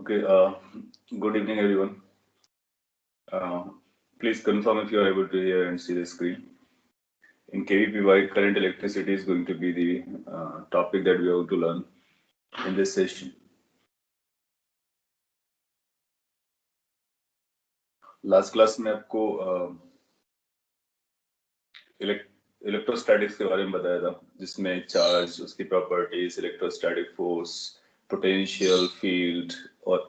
Okay, good evening, everyone. Uh, Please confirm if you are able to hear and see the screen. In KVPY, current electricity is going to be the topic that we are going to learn in this session. Last class में आपको electrostatics के बारे में बताया था, जिसमें charge, उसकी properties, electrostatic force, potential, field और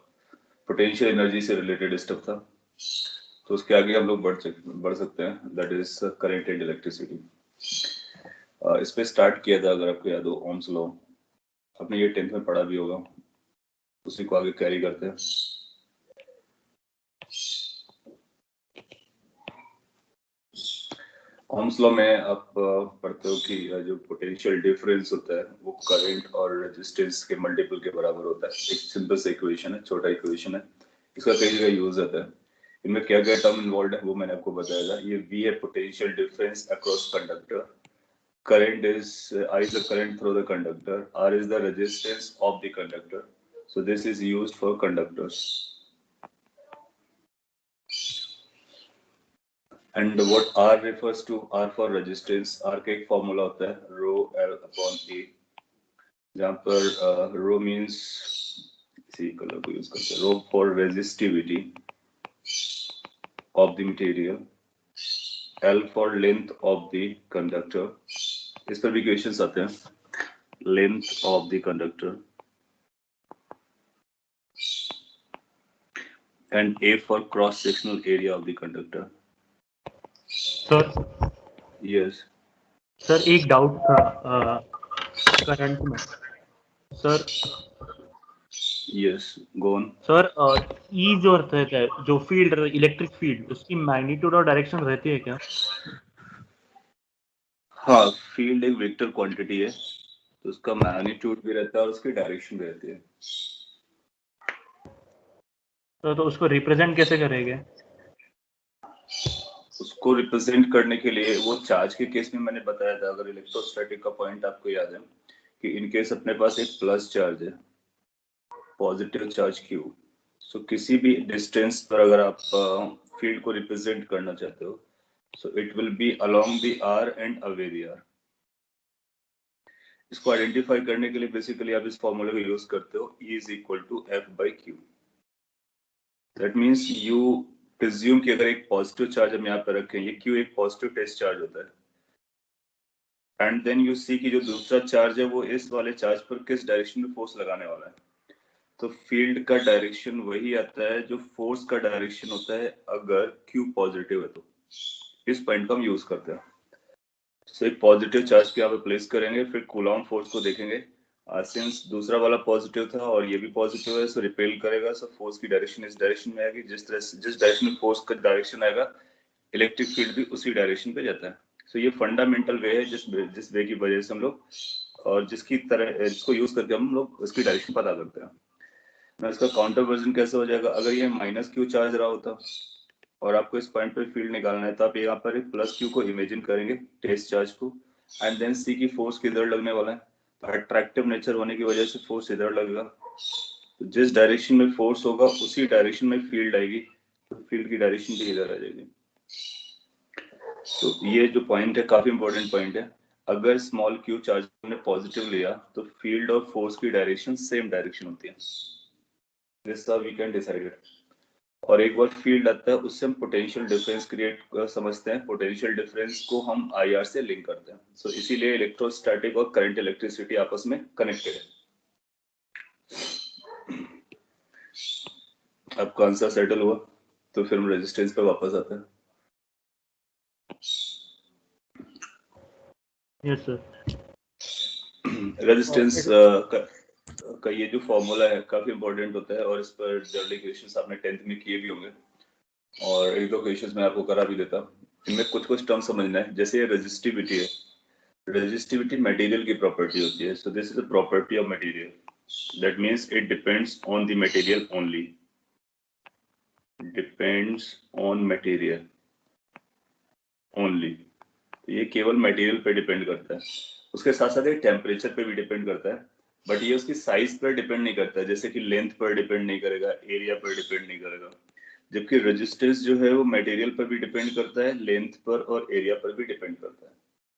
पोटेंशियल एनर्जी से रिलेटेड स्टफ था। तो उसके आगे हम लोग बढ़ सकते हैं, that is current and electricity. इस पे स्टार्ट किया था, अगर आपको याद हो, ओम्स लॉ। आपने ये 10th में पढ़ा भी होगा, उसी को आगे कैरी करते हैं। ओम्स लॉ में आप पढ़ते हो कि जो पोटेंशियल डिफरेंस होता है वो करंट और रेजिस्टेंस के मल्टीपल के बराबर होता है। एक सिंपल सा इक्वेशन है, छोटा इक्वेशन है, इसका कई जगह यूज होता है। इनमें क्या क्या टर्म इन्वॉल्व है वो मैंने आपको बताया था। ये V है potential difference across conductor, current is I is the current through the conductor, R is the resistance of the conductor. So this is used for conductors. And what R refers to, R for resistance, R का एक formula होता है rho L upon A, जहाँ पर rho means इसी colour को use करते हैं, rho for resistivity of the material, L for length of the conductor, इस पर भी क्वेश्चंस आते हैं, length of the conductor, and A for cross-sectional area of the conductor. Sir Yes. Sir एक डाउट था करंट में। Sir Yes. Go on. Sir E जो रहता है, जो फील्ड इलेक्ट्रिक फील्ड, उसकी मैग्नीट्यूड और डायरेक्शन रहती है क्या? हाँ, फील्ड एक वेक्टर क्वांटिटी है, तो उसका मैग्नीट्यूड भी रहता है और उसकी डायरेक्शन भी रहती है। तो उसको रिप्रेजेंट कैसे करेंगे? उसको रिप्रेजेंट करने के लिए वो चार्ज के केस में मैंने बताया था, अगर इलेक्ट्रोस्टैटिक का पॉइंट आपको याद है कि इन केस अपने पास एक प्लस चार्ज है, पॉजिटिव चार्ज Q, सो किसी भी डिस्टेंस पर अगर आप फील्ड को रिप्रेजेंट करना चाहते हो, सो it will B along the R and away the R। इसको आइडेंटिफाई करने के लिए बेसिकली आप इस फॉर्मूले को यूज करते हो, E is equal to F/Q। That means you presume कि अगर एक पॉजिटिव चार्ज हम यहाँ पर रखें, ये Q एक पॉजिटिव टेस्ट चार्ज होता है, एंड देन यू सी कि जो दूसरा चार्ज है वो इस वाले चार्ज पर किस डायरेक्शन में फोर्स लगाने वाला है। तो फील्ड का डायरेक्शन वही आता है जो फोर्स का डायरेक्शन होता है अगर Q पॉजिटिव है। तो इस पॉइंट को हम यूज करते हैं। सो एक पॉजिटिव चार्ज को यहाँ पे प्लेस करेंगे, फिर कूलॉम फोर्स को देखेंगे। सिंस दूसरा वाला पॉजिटिव था और ये भी पॉजिटिव है, सो रिपेल करेगा, सो फोर्स की डायरेक्शन इस डायरेक्शन में आएगी। जिस डायरेक्शन में फोर्स का डायरेक्शन आएगा, इलेक्ट्रिक फील्ड भी उसी डायरेक्शन पे जाता है। सो ये फंडामेंटल वे है जिस वे की वजह से हम लोग, और जिसको यूज करके हम लोग उसकी डायरेक्शन पता करते हैं। ना इसका काउंटर वर्जन कैसे हो जाएगा, अगर ये -Q चार्ज रहा होता और आपको इस पॉइंट पर फील्ड निकालना है, तो आप यहाँ पर +Q को इमेजिन करेंगे, टेस्ट चार्ज को, एंड देन सी की फोर्स किधर लगने वाला है। तो अट्रैक्टिव नेचर होने की वजह से फोर्स इधर लगेगा, तो जिस डायरेक्शन में फोर्स होगा उसी डायरेक्शन में फील्ड आएगी, तो फील्ड की डायरेक्शन भी इधर आ जाएगी। तो ये जो पॉइंट है काफी इंपॉर्टेंट पॉइंट है। अगर स्मॉल Q चार्ज ने पॉजिटिव लिया तो फील्ड और फोर्स की डायरेक्शन सेम डायरेक्शन होती है। This we can decide. और एक बार फील्ड आता है उससे हम पोटेंशियल डिफरेंस क्रिएट समझते हैं, पोटेंशियल डिफरेंस को हम IR से लिंक करते हैं। सो इसीलिए इलेक्ट्रोस्टैटिक और करंट इलेक्ट्रिसिटी आपस में कनेक्टेड है। आपका आंसर सेटल हुआ तो फिर हम रेजिस्टेंस पर वापस आते हैं। Yes sir. रेजिस्टेंस का ये जो फॉर्मूला है काफी इंपॉर्टेंट होता है, और इस पर जनरल इक्वेशंस आपने 10th में किए भी होंगे, और एक दो क्वेश्चंस मैं आपको करा भी देता। इनमें कुछ टर्म समझना है, जैसे ये रेजिस्टिविटी है। रेजिस्टिविटी मटेरियल की प्रॉपर्टी होती है, so this is the property of material, that means it depends on the material only, depends on material only. ये केवल मटेरियल पे डिपेंड करता है, उसके साथ साथ ये टेम्परेचर पे भी डिपेंड करता है। बट ये उसकी साइज पर डिपेंड नहीं करता, जैसे कि लेंथ पर डिपेंड नहीं करेगा, एरिया पर डिपेंड नहीं करेगा। जबकि रेजिस्टेंस जो है वो मटेरियल पर भी डिपेंड करता है, लेंथ पर और एरिया पर भी डिपेंड करता है।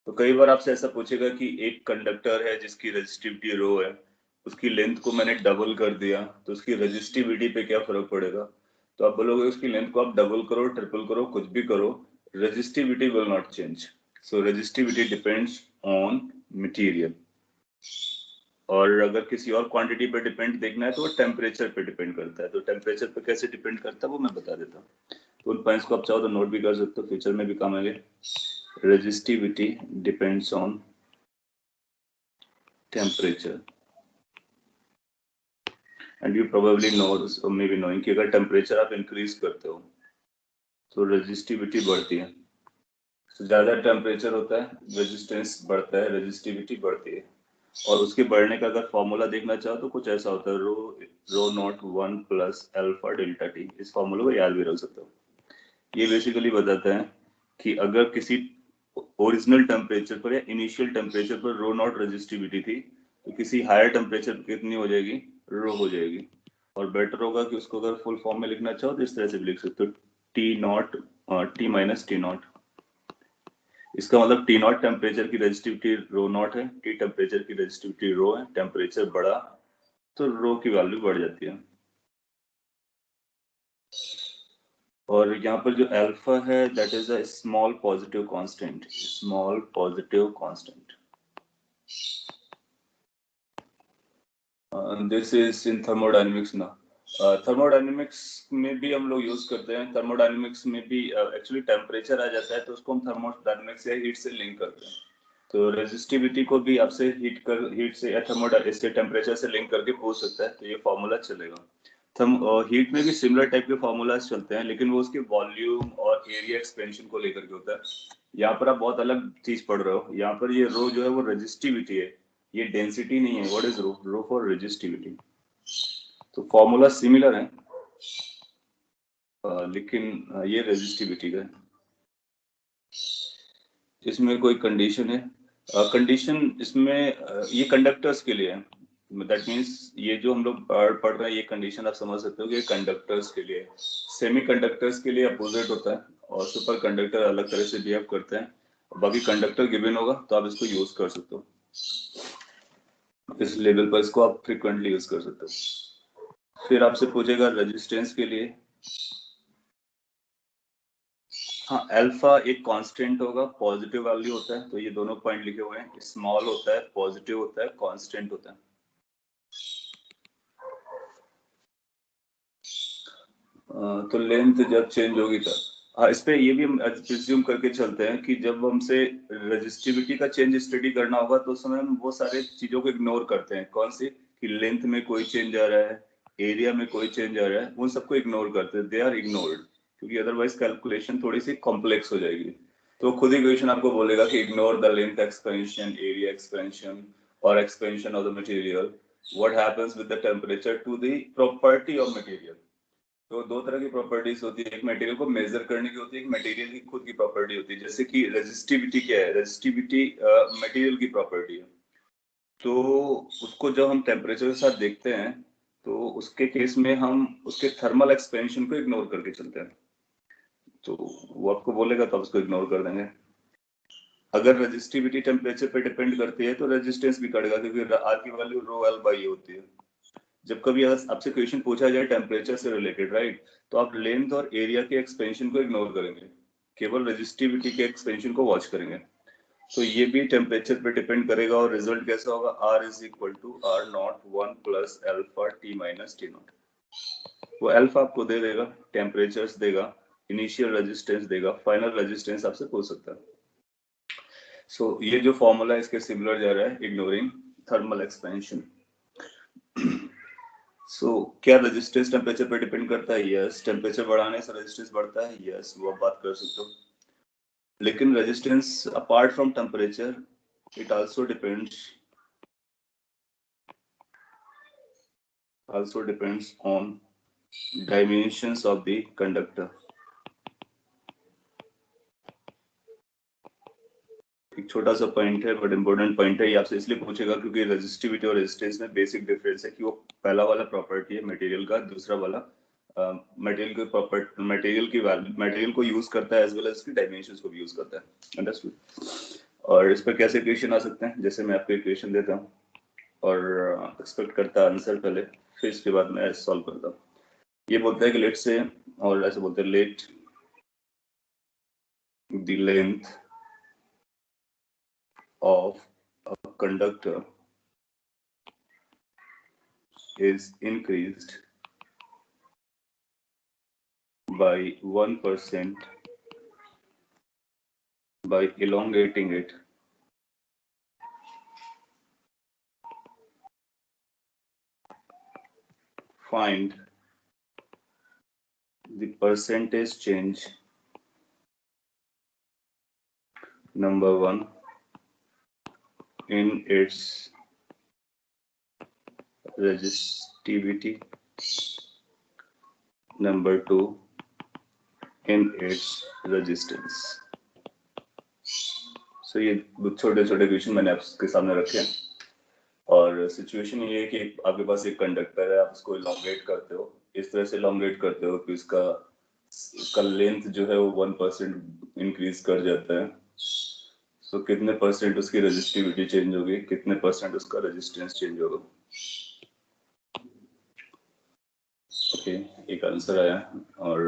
तो कई बार आपसे ऐसा पूछेगा कि एक कंडक्टर है जिसकी रेजिस्टिविटी रो है, उसकी लेंथ को मैंने डबल कर दिया तो उसकी रेजिस्टिविटी पे क्या फर्क पड़ेगा? तो आप बोलोगे उसकी लेंथ को आप डबल करो, ट्रिपल करो, कुछ भी करो, resistivity will not change. So resistivity depends on material. और अगर किसी और क्वांटिटी पे डिपेंड देखना है तो वो टेम्परेचर पे डिपेंड करता है। तो टेम्परेचर पे कैसे डिपेंड करता है वो मैं बता देता हूँ। तो उन पॉइंट्स को आप चाहो तो नोट भी कर सकते हो, फ्यूचर में भी काम आएंगे। Resistivity depends on temperature and you probably know, may be knowing कि अगर टेम्परेचर आप इंक्रीज करते हो तो रेजिस्टिविटी बढ़ती है। तो ज्यादा टेम्परेचर होता है, रेजिस्टेंस बढ़ता है, रेजिस्टिविटी बढ़ती है। और उसके बढ़ने का अगर फॉर्मूला देखना चाहो तो कुछ ऐसा होता है, rho naught 1 plus alpha delta T. इस फॉर्मूले को याद भी रख सकते हो। ये बेसिकली बताता है कि अगर किसी ओरिजिनल टेम्परेचर पर या इनिशियल टेम्परेचर पर रो नॉट रेजिस्टिविटी थी तो किसी हायर टेम्परेचर पर कितनी हो जाएगी? रो हो जाएगी। और बेटर होगा कि उसको अगर फुल फॉर्म में लिखना चाहो तो इस तरह से भी लिख सकते हो, T not T minus T not. इसका मतलब टी नॉट टेम्परेचर की रेजिस्टिविटी रो नॉट है, टी टेम्परेचर की रेजिस्टिविटी रो है। टेम्परेचर बढ़ा तो रो की वैल्यू बढ़ जाती है। और यहाँ पर जो अल्फा है that is a small positive constant, small positive constant. This is in thermodynamics ना। थर्मोडायनेमिक्स में भी हम लोग यूज करते हैं। थर्मोडायनेमिक्स में भी एक्चुअली टेम्परेचर आ जाता है तो उसको हम थर्मोडायनेमिक्स या हीट से लिंक करते हैं। तो रेजिस्टिविटी को भी आपसे हीट से या इससे टेम्परेचर से लिंक करके पूछ सकता है, तो ये फॉर्मूला चलेगा। हीट में भी सिमिलर टाइप के फॉर्मूलाज चलते हैं, लेकिन वो उसके वॉल्यूम और एरिया एक्सपेंशन को लेकर के होता है। यहाँ पर आप बहुत अलग चीज पढ़ रहे हो। यहाँ पर ये रो जो है वो रेजिस्टिविटी है, ये डेंसिटी नहीं है। What is rho? Rho for resistivity. तो फॉर्मूला सिमिलर है, लेकिन ये रेजिस्टिविटी का है। इसमें कोई कंडीशन है? कंडीशन इसमें ये कंडक्टर्स के लिए है। दैट मीन्स ये जो हम लोग पढ़ रहे हैं, ये कंडीशन आप समझ सकते हो कि कंडक्टर्स के लिए। सेमी कंडक्टर्स के लिए अपोजिट होता है और सुपर कंडक्टर अलग तरह से बिहेव करते हैं। बाकी कंडक्टर गिवन होगा तो आप इसको यूज कर सकते हो, इस लेवल पर इसको आप फ्रिक्वेंटली यूज कर सकते हो। फिर आपसे पूछेगा रेजिस्टेंस के लिए। हाँ, अल्फा एक कांस्टेंट होगा, पॉजिटिव वैल्यू होता है। तो ये दोनों पॉइंट लिखे हुए हैं, स्मॉल होता है, पॉजिटिव होता है, कांस्टेंट होता है। तो लेंथ जब चेंज होगी तब, हाँ, इस पे ये भी हम प्रिज्यूम करके चलते हैं कि जब हमसे रेजिस्टिविटी का चेंज स्टडी करना होगा तो उस समय हम वो सारे चीजों को इग्नोर करते हैं। कौन सी? कि लेंथ में कोई चेंज आ रहा है, एरिया में कोई चेंज आ रहा है, उन सबको इग्नोर करते हैं। दे आर इग्नोर्ड, क्योंकि अदरवाइज कैलकुलेशन थोड़ी सी कॉम्प्लेक्स हो जाएगी। तो खुद ही क्वेश्चन आपको बोलेगा कि ignore the length expansion, area expansion और expansion of the material. What happens with the temperature to the property of material. तो दो तरह की प्रॉपर्टीज होती है, एक मटेरियल को मेजर करने की होती है, एक मटेरियल की खुद की प्रॉपर्टी होती है। जैसे कि रेजिस्टिविटी क्या है? रेजिस्टिविटी मटेरियल की प्रॉपर्टी है। तो उसको जब हम टेम्परेचर के साथ देखते हैं तो उसके केस में हम उसके थर्मल एक्सपेंशन को इग्नोर करके चलते हैं। तो वो आपको बोलेगा तो आप उसको इग्नोर कर देंगे। अगर रेजिस्टिविटी टेम्परेचर पे डिपेंड करती है तो रेजिस्टेंस भी कटेगा, क्योंकि आर की वैल्यू रो एल बाई होती है। जब कभी आपसे क्वेश्चन पूछा जाए टेम्परेचर से रिलेटेड, राइट, तो आप लेंथ और एरिया के एक्सपेंशन को इग्नोर करेंगे, केवल रेजिस्टिविटी के एक्सपेंशन को वॉच करेंगे। तो ये भी टेम्परेचर पे डिपेंड करेगा और रिजल्ट कैसा होगा? R is equal to R naught 1 plus alpha T minus T naught. वो अल्फा आपको दे देगा, टेम्परेचर्स देगा, इनिशियल रेजिस्टेंस देगा, फाइनल रेजिस्टेंस आपसे पूछ सकता है। सो ये जो फॉर्मूला इसके सिमिलर जा रहा है, इग्नोरिंग थर्मल एक्सपेंशन। क्या रेजिस्टेंस टेम्परेचर पे डिपेंड करता है? यस। टेम्परेचर बढ़ाने से रेजिस्टेंस बढ़ता है? यस, वो आप बात कर सकते हो। लेकिन resistance apart from temperature, it also depends on dimensions of the conductor. एक छोटा सा पॉइंट है बट इम्पोर्टेंट पॉइंट है, ये आपसे इसलिए पूछेगा क्योंकि रेजिस्टिविटी और रेजिस्टेंस में बेसिक डिफरेंस है कि वो पहला वाला प्रॉपर्टी है मटेरियल का, दूसरा वाला मटेरियल को यूज करता है एज वेल एज उसकी डायमेंशंस को भी यूज करता है। अंडरस्टूड। और इस पर कैसे इक्वेशन आ सकते हैं, जैसे मैं आपको इक्वेशन देता हूँ और एक्सपेक्ट करता है आंसर पहले, फिर इसके बाद मैं सॉल्व करता हूँ। ये बोलता है कि लेट से, और ऐसे बोलते हैं let the length of a conductor is increased by 1% by elongating it find the percentage change number 1 in its resistivity, number 2 in its resistance। So ये छोटे छोटे क्वेश्चन मैंने आपके सामने रखे हैं और सिचुएशन ये है कि आपके पास एक कंडक्टर है, आप उसको इलोंगेट करते हो, इस तरह से इलोंगेट करते हो कि उसका लेंथ जो है वो 1% इंक्रीज कर जाता है। सो कितने परसेंट उसकी रेजिस्टिविटी चेंज होगी, कितने परसेंट उसका रेजिस्टेंस चेंज होगा। ओके, एक आंसर आया और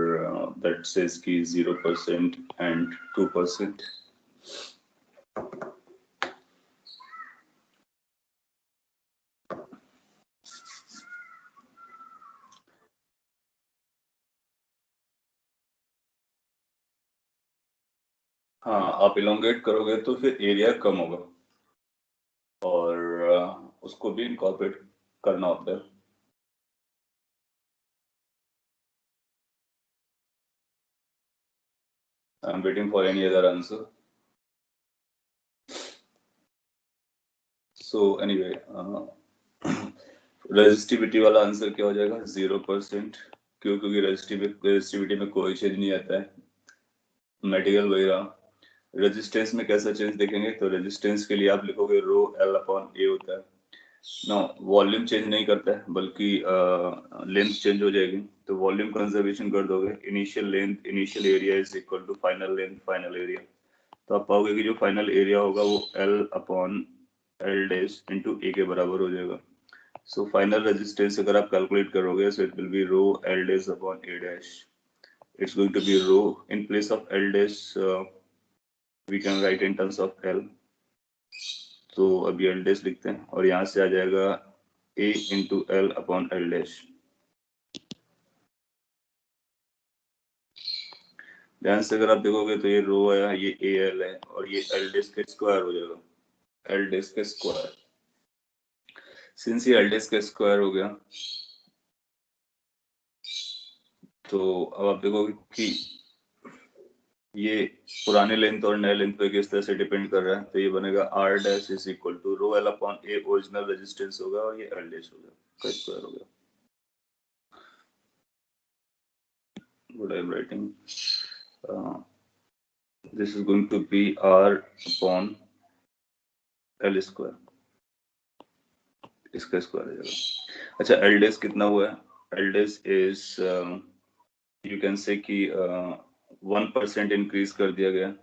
दैट सेज कि 0% एंड 2%। हाँ, आप इलोंगेट करोगे तो फिर एरिया कम होगा और उसको भी इनकॉर्पोरेट करना होता है। I am waiting for any other answer. So anyway, resistivity वाला आंसर क्या हो जाएगा, 0%। क्यों? क्योंकि रेजिस्टिविटी में कोई चेंज नहीं आता है, मटेरियल वगैरह। रेजिस्टेंस में कैसा चेंज देखेंगे, तो रेजिस्टेंस के लिए आप लिखोगे रो एल अपॉन ए होता है ना, वॉल्यूम चेंज नहीं करता है बल्कि लेंथ चेंज हो जाएगी, तो वॉल्यूम कंजर्वेशन कर दोगे। Initial length initial area is equal to final length final area, तो आप पाओगे कि जो फाइनल एरिया होगा वो L upon L dash into A के बराबर हो जाएगा। सो फाइनल रेजिस्टेंस अगर आप कैलकुलेट करोगे so it will be rho L dash upon A dash. It's going to be rho in place of L dash we can write in terms of L, तो अभी L dash लिखते हैं और यहाँ से आ जाएगा A into L upon L dash. ध्यान से अगर आप देखोगे तो ये रो आया, ये ए एल है और ये एल डैश का स्क्वायर हो जाएगा, एल डैश का स्क्वायर। सिंस ये एल डैश का स्क्वायर हो गया तो अब आप देखोगे कि ये पुराने लेंथ और नए लेंथ पे किस तरह से डिपेंड कर रहा है, तो ये बनेगा R dash is equal to rho L upon A original resistance होगा और ये एल डैश होगा का स्क्वायर हो गया। What I am writing, this is going to be R upon L square, इसका स्क्वायर आ जाएगा। अच्छा, एल डैश कितना हुआ है, L dash is you can say कि 1% इंक्रीज कर दिया गया,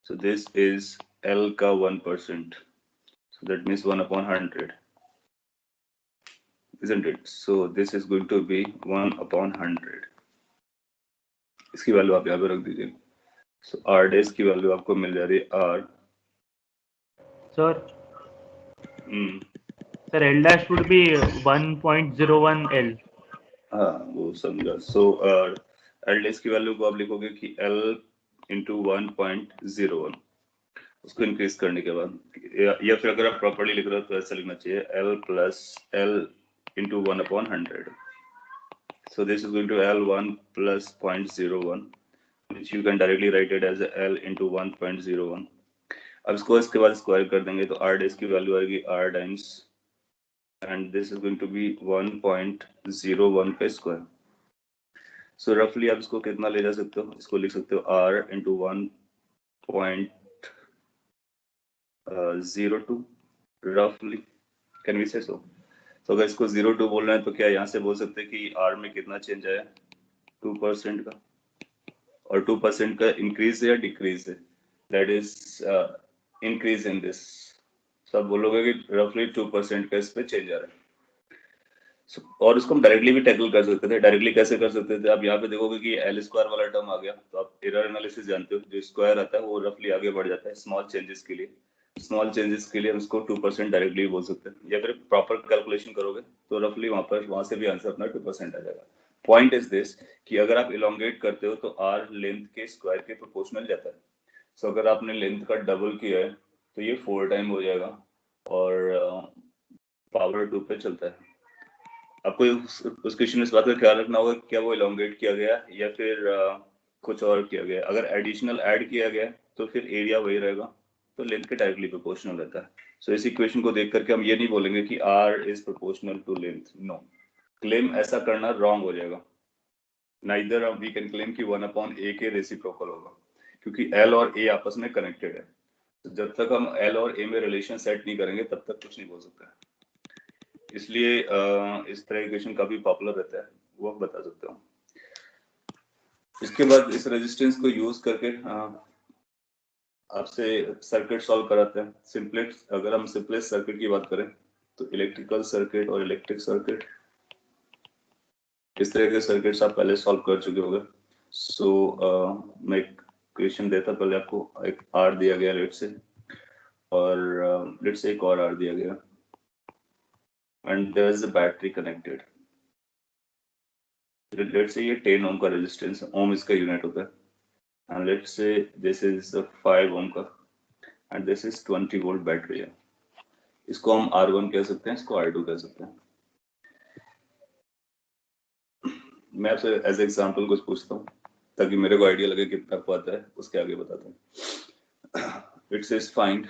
so this is L का 1%, so that means 1 upon 100, isn't it? So this is going to be 1 upon 100। इसकी वैल्यू आप यहाँ पे रख दीजिए। so R dash की वैल्यू आपको मिल जा रही है R। Sir sir L dash would be 1.01 L। हाँ, वो समझा। so L dash की वैल्यू को आप लिखोगे कि L into 1.01, उसको इंक्रीज करने के बाद, या फिर अगर आप प्रॉपर्ली लिख रहे हो तो ऐसा लिखना चाहिए L plus L into 1 upon 100। So this is going to L1 plus 0.01, which you can directly write it as L into 1.01। अब इसको इसके बाद स्क्वायर कर देंगे तो R डैश की वैल्यू आएगी R times and this is going to be 1.01 का स्क्वायर। सो रफली आप इसको कितना ले जा सकते हो, इसको लिख सकते हो R into 1.01 0 to roughly, can we say so? तो अगर इसको 0 to बोलना है तो क्या यहाँ से बोल सकते हैं कि R में कितना चेंज आया 2% का, और 2% का इंक्रीज है या डिक्रीज है, that is increase in this. सब बोलोगे कि रफली 2% का इस पे चेंज आ रहा है। और इसको हम डायरेक्टली भी टैकल कर सकते थे। डायरेक्टली कैसे कर सकते थे? आप यहाँ पे देखोगे कि एल स्क्वायर वाला टर्म आ गया, तो आप एरर एनालिसिस जानते हो, जो स्क्वायर आता है वो रफली आगे बढ़ जाता है स्मॉल चेंजेस के लिए। स्मॉल चेंजेस के लिए हम इसको 2% डायरेक्टली बोल सकते हैं, या फिर प्रॉपर कैलकुलेशन करोगे तो रफली वहां से भी आंसर अपना 2% आ जाएगा। पॉइंट इज दिस कि अगर आप इलोंगेट करते हो तो आर लेंथ के स्क्वायर के प्रोपोर्शनल जाता है। सो अगर आपने लेंथ का डबल किया है तो ये 4 टाइम हो जाएगा, और पावर 2 पे चलता है। आपको उस क्वेश्चन में इस बात का ख्याल रखना होगा क्या वो इलोंगेट किया गया या फिर कुछ और किया गया। अगर एडिशनल ऐड किया गया तो फिर एरिया वही रहेगा, तो लेंथ के डायरेक्टली प्रोपोर्शनल रहता है। सो इस इक्वेशन को देख करके हम ये नहीं बोलेंगे कि R is proportional to length, no. Claim ऐसा करना रॉन्ग हो जाएगा। नाइदर वी कैन क्लेम कि 1/a के रेसिप्रोकल होगा, क्योंकि एल और ए आपस में कनेक्टेड है। तो जब तक हम एल और ए में रिलेशन सेट नहीं करेंगे तब तक कुछ नहीं बोल सकते। इसलिए इस तरह इक्वेशन काफी पॉपुलर रहता है, वो आप बता सकते हो। इसके बाद इस रेजिस्टेंस को यूज करके आपसे सर्किट सॉल्व कराते हैं। सिंपलेस्ट, अगर हम सिंपलेस्ट सर्किट की बात करें तो इलेक्ट्रिकल सर्किट और इलेक्ट्रिक सर्किट, इस तरह के सर्किट्स आप पहले सॉल्व कर चुके होंगे। सो मैं एक क्वेश्चन देता पहले आपको। एक आर दिया गया लेट से, और लेट से एक और आर दिया गया, and there is a battery connected. Let's say ये 10 ओम का रेजिस्टेंस है, ओम इसका यूनिट होता है, and let's say this is 5 ओम का, and this is 20 volt battery है। इसको हम R1 कह सकते हैं, इसको R2 कह सकते हैं। मैं आपसे एज एग्जांपल कुछ पूछता हूँ ताकि मेरे को आइडिया लगे कितना को आता है, उसके आगे बताता हूँ। It says find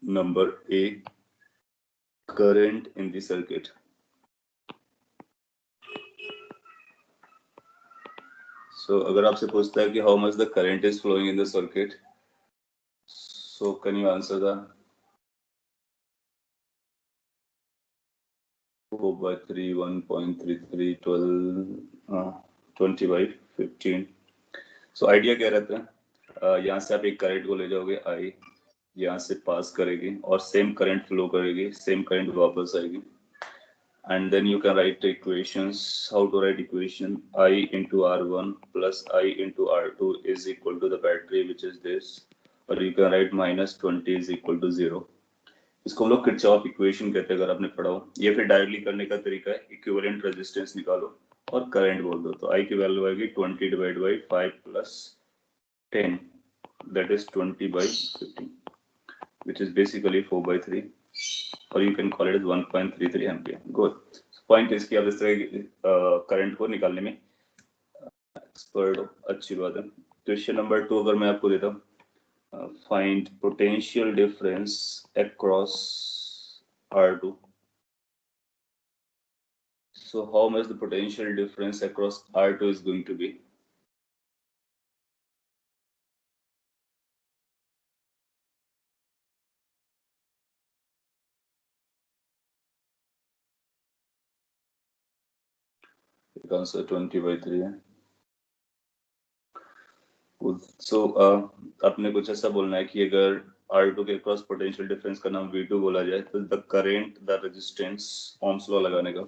number A current in the circuit. So अगर आपसे पूछता है कि how much the current is flowing in the circuit, so can you answer that? 4/3, 1.33, 12, 20/15. So idea क्या रहता है? यहाँ से आप एक करंट को ले जाओगे I, यहाँ से पास करेगी और सेम करंट फ्लो करेगी, सेम करंट वापस आएगी, and then you can write the equations. How to write equation? I into R1 plus I into R2 is equal to the battery, which is this, or you can write -20 is equal to 0. इसको हम लोग Kirchhoff equation कहते हैं, अगर आपने पढ़ा हो। ये फिर डायरेक्टली करने का तरीका है, इक्विवेलेंट रेजिस्टेंस निकालो और करंट बोल दो, तो I की वैल्यू आएगी 20 divide by 5 plus 10, that is 20/15, which is basically 4/3, or you can call it as 1.33 ampere. Good. Point इसकी, आप इस तरह करंट को निकालने में एक्सपर्ट हो, अच्छी बात है। क्वेश्चन नंबर 2 अगर मैं आपको देता हूँ, find potential difference across R2. So how much the potential difference across R2 is going to be? The answer 20/3 है। So आपने कुछ ऐसा बोलना है कि अगर R2 के क्रॉस पोटेंशियल डिफरेंस का नाम V2 बोला जाए तो the current, the resistance, Ohm's law लगाने का,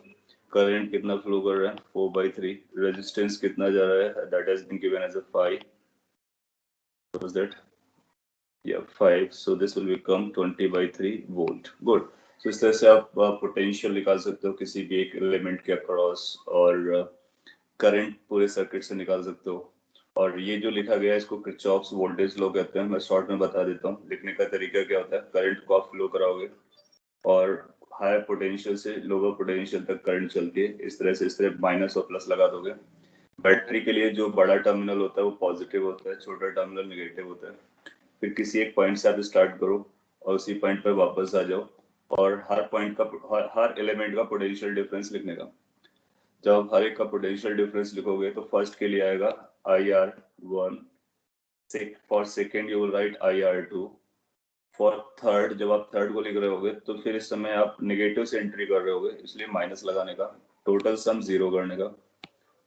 करंट कितना फ्लो कर रहा है 4/3, रेजिस्टेंस कितना जा रहा है, that has been given as a 5, was that, yeah, 5, so this will become 20/3 volt. Good. So इस तरह से आप पोटेंशियल निकाल सकते हो किसी भी एक एलिमेंट के अक्रॉस, और करंट पूरे सर्किट से निकाल सकते हो। और ये जो लिखा गया है इसको किरचॉफ्स वोल्टेज लॉ कहते हैं। मैं शॉर्ट में बता देता हूँ, लिखने का तरीका क्या होता है। करंट को आप फ्लो कराओगे और हाई पोटेंशियल से लोअर पोटेंशियल तक करंट चलती है, इस तरह माइनस और प्लस लगा दोगे। बैटरी के लिए जो बड़ा टर्मिनल होता है वो पॉजिटिव होता है, छोटा टर्मिनल नेगेटिव होता है। फिर किसी एक पॉइंट से आप स्टार्ट करो और उसी पॉइंट पर वापस आ जाओ, और हर एलिमेंट का पोटेंशियल डिफरेंस लिखने का। जब हर एक का पोटेंशियल डिफरेंस लिखोगे तो फर्स्ट के लिए आएगा IR1 for second you will write IR2, for third जब आप थर्ड को लिख रहे होगे तो फिर इस समय आप नेगेटिव से एंट्री कर रहे होगे, इसलिए माइनस लगाने का, टोटल सम 0 करने का।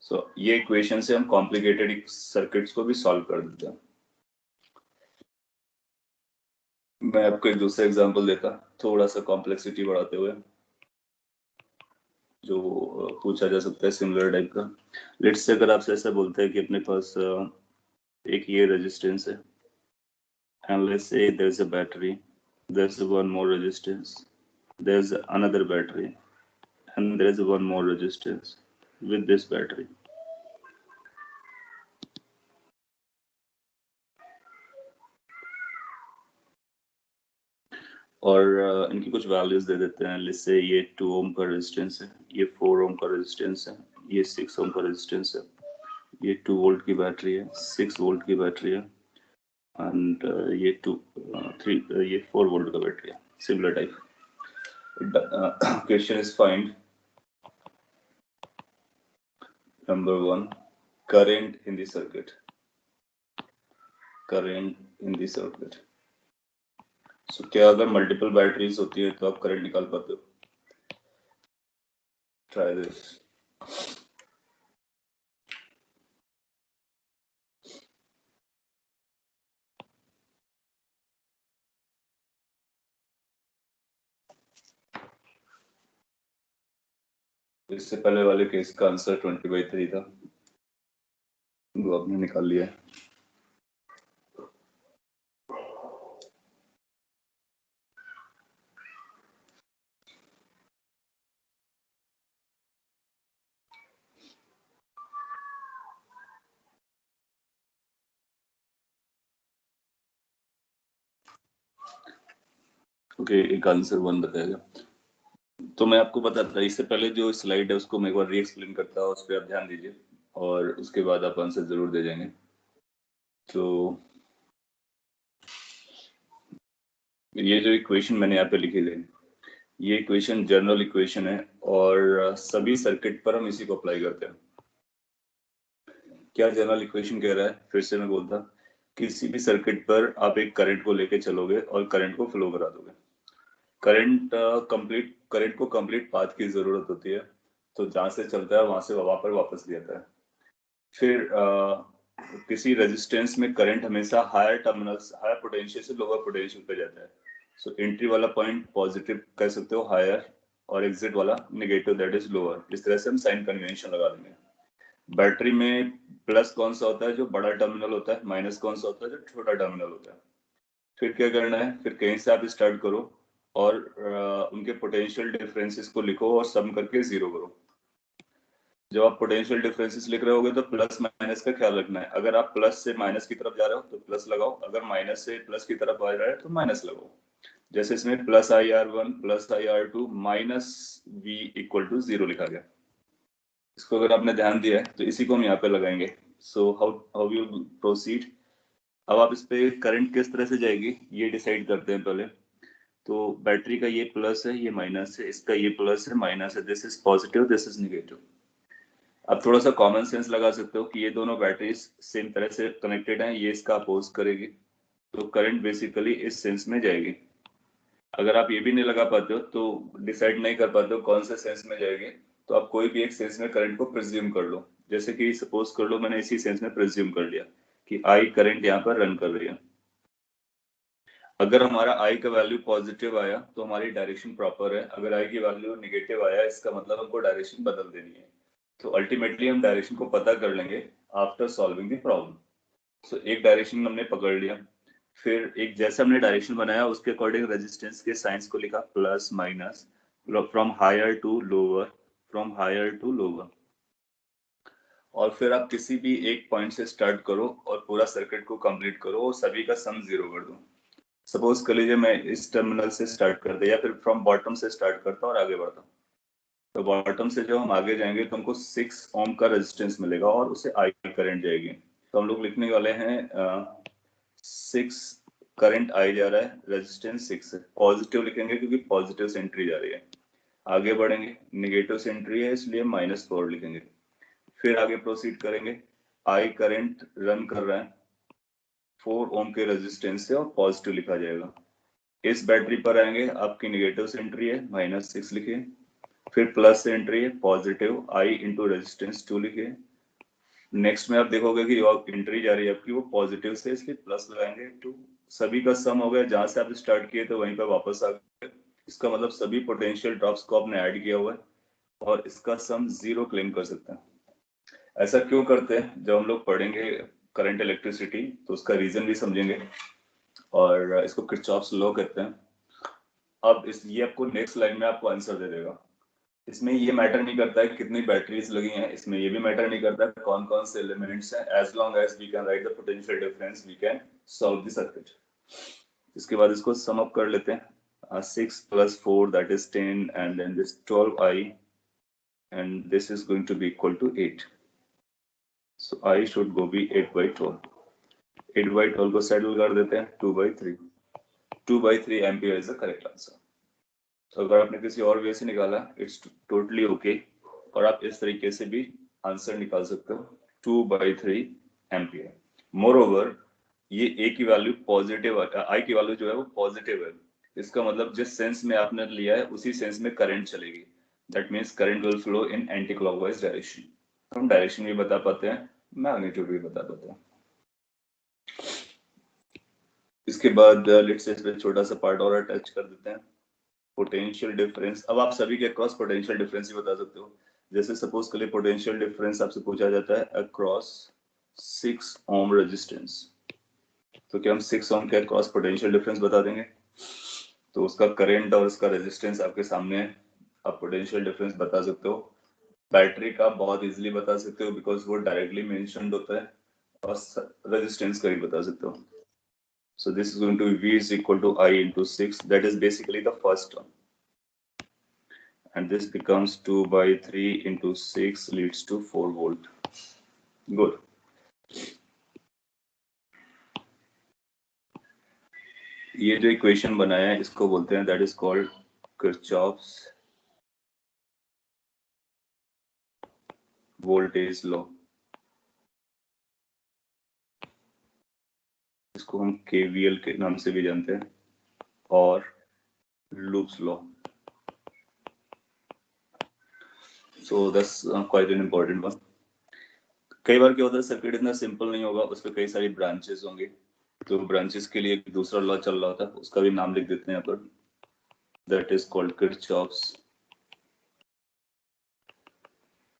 सो ये इक्वेशन से हम कॉम्प्लिकेटेड सर्किट्स को भी सॉल्व कर देते हैं। मैं आपको एक दूसरा एग्जांपल देता, थोड़ा सा कॉम्प्लेक्सिटी बढ़ाते हुए, जो पूछा जा सकता है सिमिलर टाइप का। लेट्स से अगर आपसे ऐसा बोलते हैं कि अपने पास एक ये रेजिस्टेंस है, and let's say there's a battery, there's one more resistance, there's another battery, and there's one more resistance with this battery. और इनकी कुछ वैल्यूज दे देते हैं। लेट्स से ये 2 ओम का रेजिस्टेंस है, ये 4 ओम का रेजिस्टेंस है, ये 6 ओम का रेजिस्टेंस है, ये 2 वोल्ट की बैटरी है, 6 वोल्ट की बैटरी है, एंड ये 4 वोल्ट का बैटरी है। Similar type question is find number 1 current in the circuit. So क्या अगर मल्टीपल बैटरीज होती है तो आप करंट निकाल पाते हो? Try this. इससे पहले वाले केस का आंसर 20/3 था, वो आपने निकाल लिया है। ओके, एक आंसर 1 बताएगा। तो मैं आपको बताता, इससे पहले जो स्लाइड है उसको मैं एक बार री एक्सप्लेन करता हूँ, उस पर आप ध्यान दीजिए और उसके बाद आप आंसर जरूर दे जाएंगे। तो ये जो इक्वेशन मैंने यहाँ पे लिखी है, ये इक्वेशन जनरल इक्वेशन है और सभी सर्किट पर हम इसी को अप्लाई करते हैं। क्या जनरल इक्वेशन कह रहा है? फिर से मैं बोलता, किसी भी सर्किट पर आप एक करंट को लेके चलोगे और करंट को फ्लो करा दोगे। करंट को कंप्लीट पाथ की जरूरत होती है, तो जहां से चलता है वहां से वहां पर वापस ले आता है। फिर किसी रेजिस्टेंस में करंट हमेशा हायर पोटेंशियल से लोअर पोटेंशियल पे जाता है। सो एंट्री वाला पॉइंट पॉजिटिव कह सकते हो, हायर, और एग्जिट वाला नेगेटिव, दैट इज लोअर। इस तरह से हम साइन कन्वेंशन लगा देंगे। बैटरी में प्लस कौन सा होता है? जो बड़ा टर्मिनल होता है। माइनस कौन सा होता है? जो छोटा टर्मिनल होता है। फिर क्या करना है? फिर कहीं से आप स्टार्ट करो और उनके पोटेंशियल डिफरेंसेस को लिखो और सम करके 0 करो। जब आप पोटेंशियल डिफरेंसेस लिख रहे होगे तो प्लस माइनस का ख्याल रखना है। अगर आप प्लस से माइनस की तरफ जा रहे हो तो प्लस लगाओ, अगर माइनस से प्लस की तरफ आ रहा है तो माइनस लगाओ। जैसे इसमें plus IR1 plus IR2 minus V equal to 0 लिखा गया। इसको अगर आपने ध्यान दिया है तो इसी को हम यहाँ पे लगाएंगे। So how you proceed. अब आप इस पे करंट किस तरह से जाएगी ये डिसाइड करते हैं पहले। तो बैटरी का ये प्लस है, ये माइनस है, इसका ये प्लस है, माइनस है, this is positive, this is negative. अब थोड़ा सा कॉमन सेंस लगा सकते हो कि ये दोनों बैटरीज सेम तरह से कनेक्टेड हैं, ये इसका अपोज करेगी, तो करंट बेसिकली इस सेंस में जाएगी। अगर आप ये भी नहीं लगा पाते हो तो डिसाइड नहीं कर पाते हो कौन से सेंस में जाएगी, तो आप कोई भी एक सेंस में करंट को प्रिज्यूम कर लो। जैसे कि सपोज कर लो मैंने इसी सेंस में प्रिज्यूम कर लिया कि आई करंट यहाँ पर रन कर रही है। अगर हमारा आई का वैल्यू पॉजिटिव आया तो हमारी डायरेक्शन प्रॉपर है, अगर आई की वैल्यू नेगेटिव आया इसका मतलब हमको डायरेक्शन बदल देनी है। तो अल्टीमेटली हम डायरेक्शन को पता कर लेंगे आफ्टर सॉल्विंग द प्रॉब्लम। सो एक डायरेक्शन हमने पकड़ लिया, फिर एक जैसे हमने डायरेक्शन बनाया उसके अकॉर्डिंग रेजिस्टेंस के साइंस को लिखा, plus minus, from higher to lower, from higher to lower. और फिर आप किसी भी एक पॉइंट से स्टार्ट करो और पूरा सर्किट को कंप्लीट करो और सभी का सम 0 कर दो। सपोज कर लीजिए मैं इस टर्मिनल से स्टार्ट कर दे या फिर फ्रॉम बॉटम से स्टार्ट करता हूँ और आगे बढ़ता हूँ। तो बॉटम से जब हम आगे जाएंगे तो हमको 6 ओम का रेजिस्टेंस मिलेगा और उसे आई करंट जाएगी। तो हम लोग लिखने वाले हैं 6 करंट आई जा रहा है, रेजिस्टेंस 6 है। पॉजिटिव लिखेंगे क्योंकि पॉजिटिव से एंट्री जा रही है। आगे बढ़ेंगे, नेगेटिव से एंट्री है इसलिए -4 लिखेंगे। फिर आगे प्रोसीड करेंगे, आई करंट रन कर रहा है 4 ओम के रेजिस्टेंस से और पॉजिटिव लिखा जाएगा। इस बैटरी पर आएंगे, आपकी नेगेटिव से एंट्री है -6 लिखिए, फिर प्लस से एंट्री है पॉजिटिव आई इंटू रेजिस्टेंस 2 लिखिए। नेक्स्ट में आप देखोगे कि एंट्री जा रही है आपकी वो पॉजिटिव से, इसलिए प्लस लगाएंगे 2। सभी का सम हो गया, जहां से आप स्टार्ट किए थे वहीं पर वापस आ गए। इसका मतलब सभी पोटेंशियल ड्रॉप्स को आपने ऐड किया हुआ है और इसका सम 0 क्लेम कर सकते हैं। ऐसा क्यों करते हैं? जब हम लोग पढ़ेंगे करंट इलेक्ट्रिसिटी तो उसका रीजन भी समझेंगे, और इसको किरचॉफ्स लॉ कहते हैं। अब ये आपको नेक्स्ट लाइन में आपको आंसर दे देगा। इसमें ये मैटर नहीं करता है कितनी बैटरीज लगी हैं, इसमें ये भी मैटर नहीं करता है कौन कौन से एलिमेंट्स हैं, as long as we can write the potential difference we can solve the circuit. इसके बाद इसको सम अप कर लेते हैं। 6 + 4 that is 10 and then this 12i and this is going to be equal to 8. So I should go be 8/12. 8/12 को settle कर देते हैं 2/3. 2/3 ampere is the correct answer. तो अगर आपने किसी और वे से निकाला इट्स टोटली ओके, और आप इस तरीके से भी आंसर निकाल सकते हो 2/3 एम्पियर। मोर ओवर ये ए की वैल्यू पॉजिटिव, आई की वैल्यू जो है वो पॉजिटिव है। इसका मतलब जिस सेंस में आपने लिया है उसी सेंस में करंट चलेगी। That means current will flow in anti clockwise direction. हम डायरेक्शन भी बता पाते हैं, मैग्नीट्यूड भी बता पाते हैं। इसके बाद लेट्स से इसमें छोटा सा पार्ट और अटैच कर देते हैं, पोटेंशियल डिफरेंस। अब आप सभी के अक्रॉस पोटेंशियल डिफरेंस ही बता सकते हो। जैसे सपोज के लिए पोटेंशियल डिफरेंस आपसे पूछा जाता है अक्रॉस 6 ओम रेजिस्टेंस, तो क्या हम 6 ओम के अक्रॉस पोटेंशियल डिफरेंस बता देंगे? तो उसका करंट और उसका रेजिस्टेंस आपके सामने है, आप पोटेंशियल डिफरेंस बता सकते हो। बैटरी का बहुत इजीली बता सकते हो बिकॉज वो डायरेक्टली मेंशन्ड होता है, और रेजिस्टेंस का भी बता सकते हो। So this is going to be V is equal to I into 6. That is basically the first term. And this becomes 2/3 into 6 leads to 4 volt. Good. ये जो इक्वेशन बनाया है इसको बोलते हैं that is called Kirchhoff's voltage law. इसको हम KVL के नाम से भी जानते हैं, और Loops law. So that's quite an important one. कई बार क्या होता है सर्किट इतना सिंपल नहीं होगा, उस पर कई सारी ब्रांचेस होंगे, तो ब्रांचेस के लिए एक दूसरा लॉ चल रहा था, उसका भी नाम लिख देते हैं यहाँ पर। That is called Kirchhoff's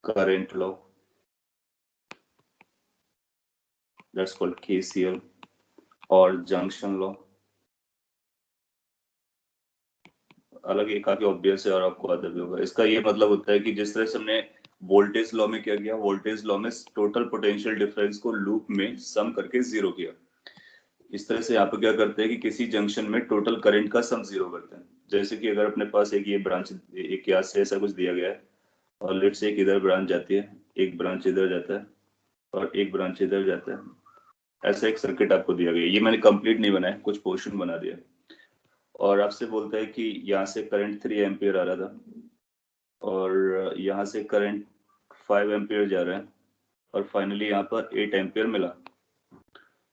current law, that's called KCL, और जंक्शन लॉ। अलग ये काफी ऑब्वियस है और आपको आता भी होगा। इसका ये मतलब होता है कि जिस तरह से हमने वोल्टेज लॉ में क्या किया, वोल्टेज लॉ में टोटल पोटेंशियल डिफरेंस को लूप में सम करके 0 किया, इस तरह से यहाँ पे क्या करते हैं कि किसी जंक्शन में टोटल करंट का सम 0 करते हैं। जैसे कि अगर अपने पास एक ये ब्रांच, एक यहाँ से ऐसा कुछ दिया गया है, और लेट से एक इधर ब्रांच जाती है, एक ब्रांच इधर जाता है, और एक ब्रांच इधर जाता है, ऐसा एक सर्किट आपको दिया गया है। ये मैंने कंप्लीट नहीं बनाया, कुछ पोर्शन बना दिया, और आपसे बोलता है कि यहाँ से करंट 3 एम्पियर आ रहा था, और यहाँ से करंट 5 एम्पियर जा रहा है, और फाइनली यहाँ पर 8 एम्पियर मिला।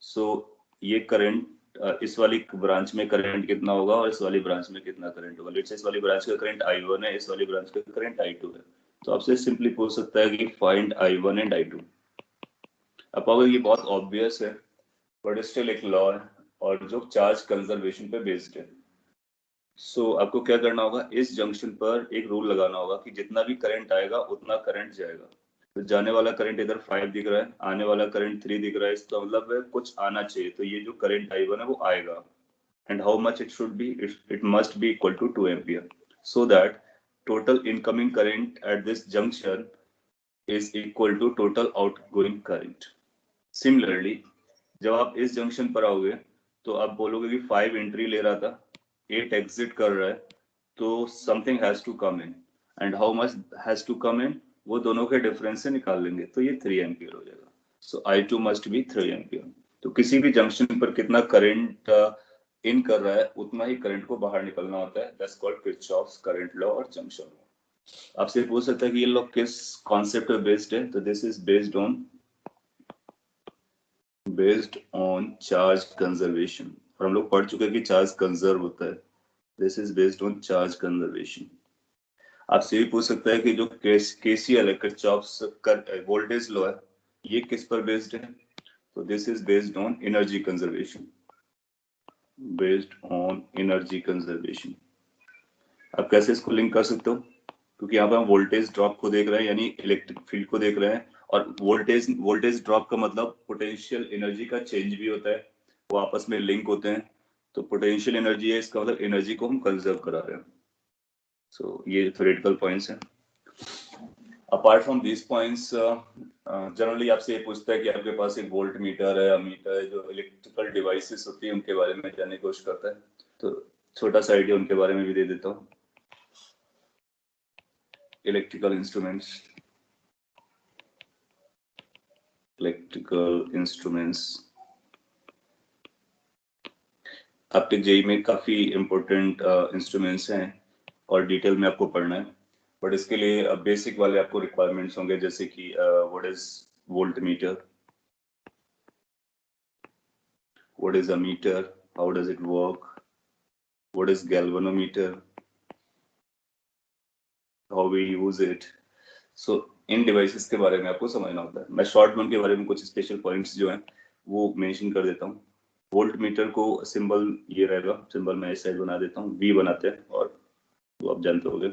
सो ये करंट इस वाली ब्रांच में करंट कितना होगा और इस वाली ब्रांच में कितना करंट होगा। लेट्स से इस वाली ब्रांच का करंट I1 है, इस वाली ब्रांच का करंट I2 है, तो आपसे सिंपली पूछ सकता है कि फाइंड I1 एंड I2। अब पाओगे ये बहुत ऑब्वियस है, बट स्टिल एक लॉ है और जो चार्ज कंजर्वेशन पे बेस्ड है। सो आपको क्या करना होगा, इस जंक्शन पर एक रूल लगाना होगा कि जितना भी करंट आएगा उतना करंट जाएगा। तो जाने वाला करंट इधर 5 दिख रहा है, आने वाला करंट 3 दिख रहा है, इसका मतलब कुछ आना चाहिए, तो ये जो करंट I1 है वो आएगा। And how much it should be? It must be equal to 2 ampere, so that total incoming current at this junction is equal to total outgoing current. Similarly, जब आप इस जंक्शन पर आओगे तो आप बोलोगे कि 5 एंट्री ले रहा था, 8 एग्जिट कर रहा है, तो something has to come in, and how much has to come in, वो दोनों के डिफरेंस से निकाल लेंगे, तो ये 3 एम्पियर हो जाएगा। So I2 must be 3 ampere. तो किसी भी जंक्शन पर कितना करंट इन कर रहा है उतना ही करंट को बाहर निकलना होता है। That's called Kirchhoff's current law और जंक्शन लॉ। आपसे पूछ सकता है कि ये लॉ किस कॉन्सेप्ट पे बेस्ड है, तो this is based on based on charge conservation, और हम लोग पढ़ चुके हैं कि चार्ज कंजर्व होता है। This is based on charge conservation. आपसे भी पूछ सकता है कि जो केसीएल है, किरचॉफ्स वोल्टेज लॉ है, ये किस पर बेस्ड है? तो this is based on energy conservation, based on energy conservation. आप कैसे इसको लिंक कर सकते हो? क्योंकि यहाँ पर हम वोल्टेज ड्रॉप को देख रहे हैं, यानी इलेक्ट्रिक फील्ड को देख रहे हैं, और वोल्टेज ड्रॉप का मतलब पोटेंशियल एनर्जी का चेंज भी होता है, वो आपस में लिंक होते हैं। तो पोटेंशियल एनर्जी है, इसका मतलब एनर्जी को हम कंजर्व करा रहे हैं। सो ये थ्योरेटिकल पॉइंट्स हैं। Apart from this points, generally आपसे ये पूछता है कि आपके पास एक वोल्ट मीटर है, अमीटर है, जो इलेक्ट्रिकल डिवाइसेस होती है उनके बारे में जानने की कोशिश करता है। तो छोटा सा आइडिया उनके बारे में भी दे देता हूँ। इलेक्ट्रिकल इंस्ट्रूमेंट्स, आपके जेई में काफी इंपॉर्टेंट इंस्ट्रूमेंट्स हैं और डिटेल में आपको पढ़ना है, बट इसके लिए बेसिक वाले आपको रिक्वायरमेंट्स होंगे, जैसे कि what is volt meter, what is ammeter, how does it work, what is galvanometer, how we use it. So इन डिवाइसेस के बारे में आपको समझना होता है। मैं शॉर्ट में उनके बारे में कुछ स्पेशल पॉइंट्स जो हैं वो मेंशन कर देता हूँ। वोल्ट मीटर को सिंबल ये रहेगा, सिंबल मैं इस साइड बना देता हूँ, वी बनाते हैं, और वो आप जानते होंगे।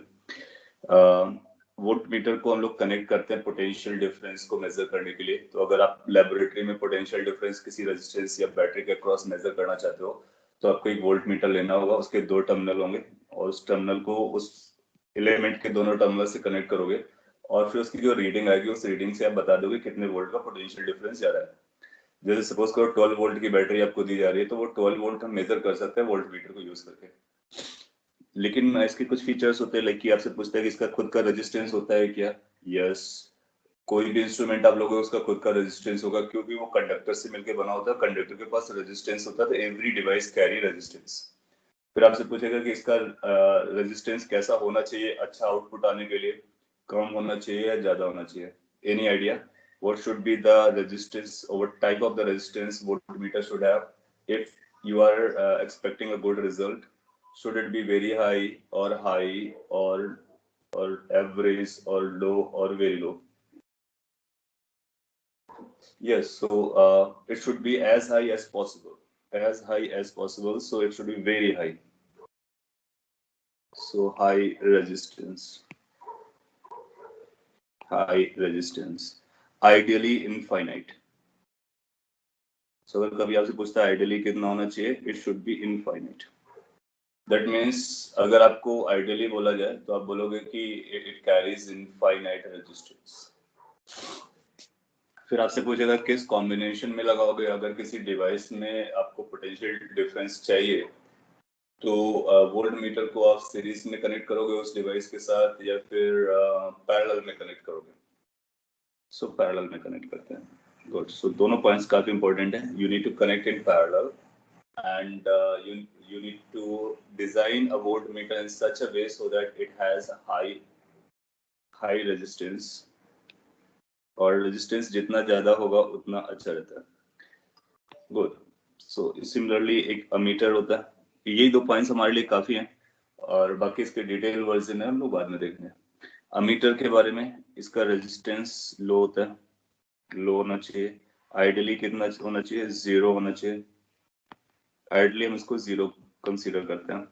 वोल्ट मीटर को हम लोग कनेक्ट करते हैं पोटेंशियल डिफरेंस को मेजर करने के लिए। तो अगर आप लेबोरेटरी में पोटेंशियल डिफरेंस किसी रेजिस्टेंस या बैटरी के अक्रॉस मेजर करना चाहते हो, तो आपको एक वोल्ट मीटर लेना होगा, उसके 2 टर्मिनल होंगे, और उस टर्मिनल को उस एलिमेंट के दोनों टर्मिनल से कनेक्ट करोगे, और फिर उसकी जो रीडिंग आएगी उस रीडिंग से आप बता दोगे कितने वोल्ट का पोटेंशियल डिफरेंस जा रहा है। जैसे सपोज करो 12 वोल्ट की बैटरी आपको दी जा रही है, तो वो 12 वोल्ट हम मेजर कर सकते हैं वोल्ट मीटर को यूज करके। लेकिन इसके कुछ फीचर्स होते हैं, लाइक कि आपसे पूछता है कि इसका खुद का रेजिस्टेंस होता है क्या? यस, कोई भी इंस्ट्रूमेंट आप लोगे उसका खुद का रेजिस्टेंस होगा, क्योंकि वो कंडक्टर से मिलकर बना होता है, कंडक्टर के पास रेजिस्टेंस होता है, तो एवरी डिवाइस कैरी रेजिस्टेंस। फिर आपसे पूछेगा कि इसका रेजिस्टेंस कैसा होना चाहिए अच्छा आउटपुट आने के लिए, कम होना चाहिए या ज्यादा होना चाहिए? Any idea what should be the resistance or what type of the resistance voltmeter should have if you are expecting a good result? Should it be very high or average or low or very low? Yes, so it should be as high as possible, so it should be very high, so high resistance, ideally infinite. So अगर कभी आपसे पूछता है ideally कितना होना चाहिए, it should B infinite. That means अगर आपको आइडियली बोला जाए तो आप बोलोगे कि इट कैरीज इनफाइनाइट रेजिस्टेंस। फिर आपसे पूछेगा किस कॉम्बिनेशन में लगाओगे। अगर किसी डिवाइस में आपको पोटेंशियल डिफरेंस चाहिए, तो वोल्ट मीटर को आप सीरीज में कनेक्ट करोगे उस डिवाइस के साथ, या फिर पैरेलल में कनेक्ट करोगे? सो पैरेलल में कनेक्ट करते हैं। गुड, सो दोनों पॉइंट्स काफी इंपॉर्टेंट है। You need to connect in parallel, and you need to design a voltmeter in such a way so that it has a high resistance, और resistance जितना ज्यादा होगा उतना अच्छा रहता है। गुड, सो सिमिलरली एक अमीटर होता है। यही 2 पॉइंट्स हमारे लिए काफी हैं, और बाकी इसके डिटेल वर्जन है हम लोग बाद में देखेंगे। अमीटर के बारे में, इसका रेजिस्टेंस लो होता है, लो होना चाहिए। आइडियली कितना होना चाहिए? 0 होना चाहिए। आइडियली हम इसको 0 कंसीडर करते हैं,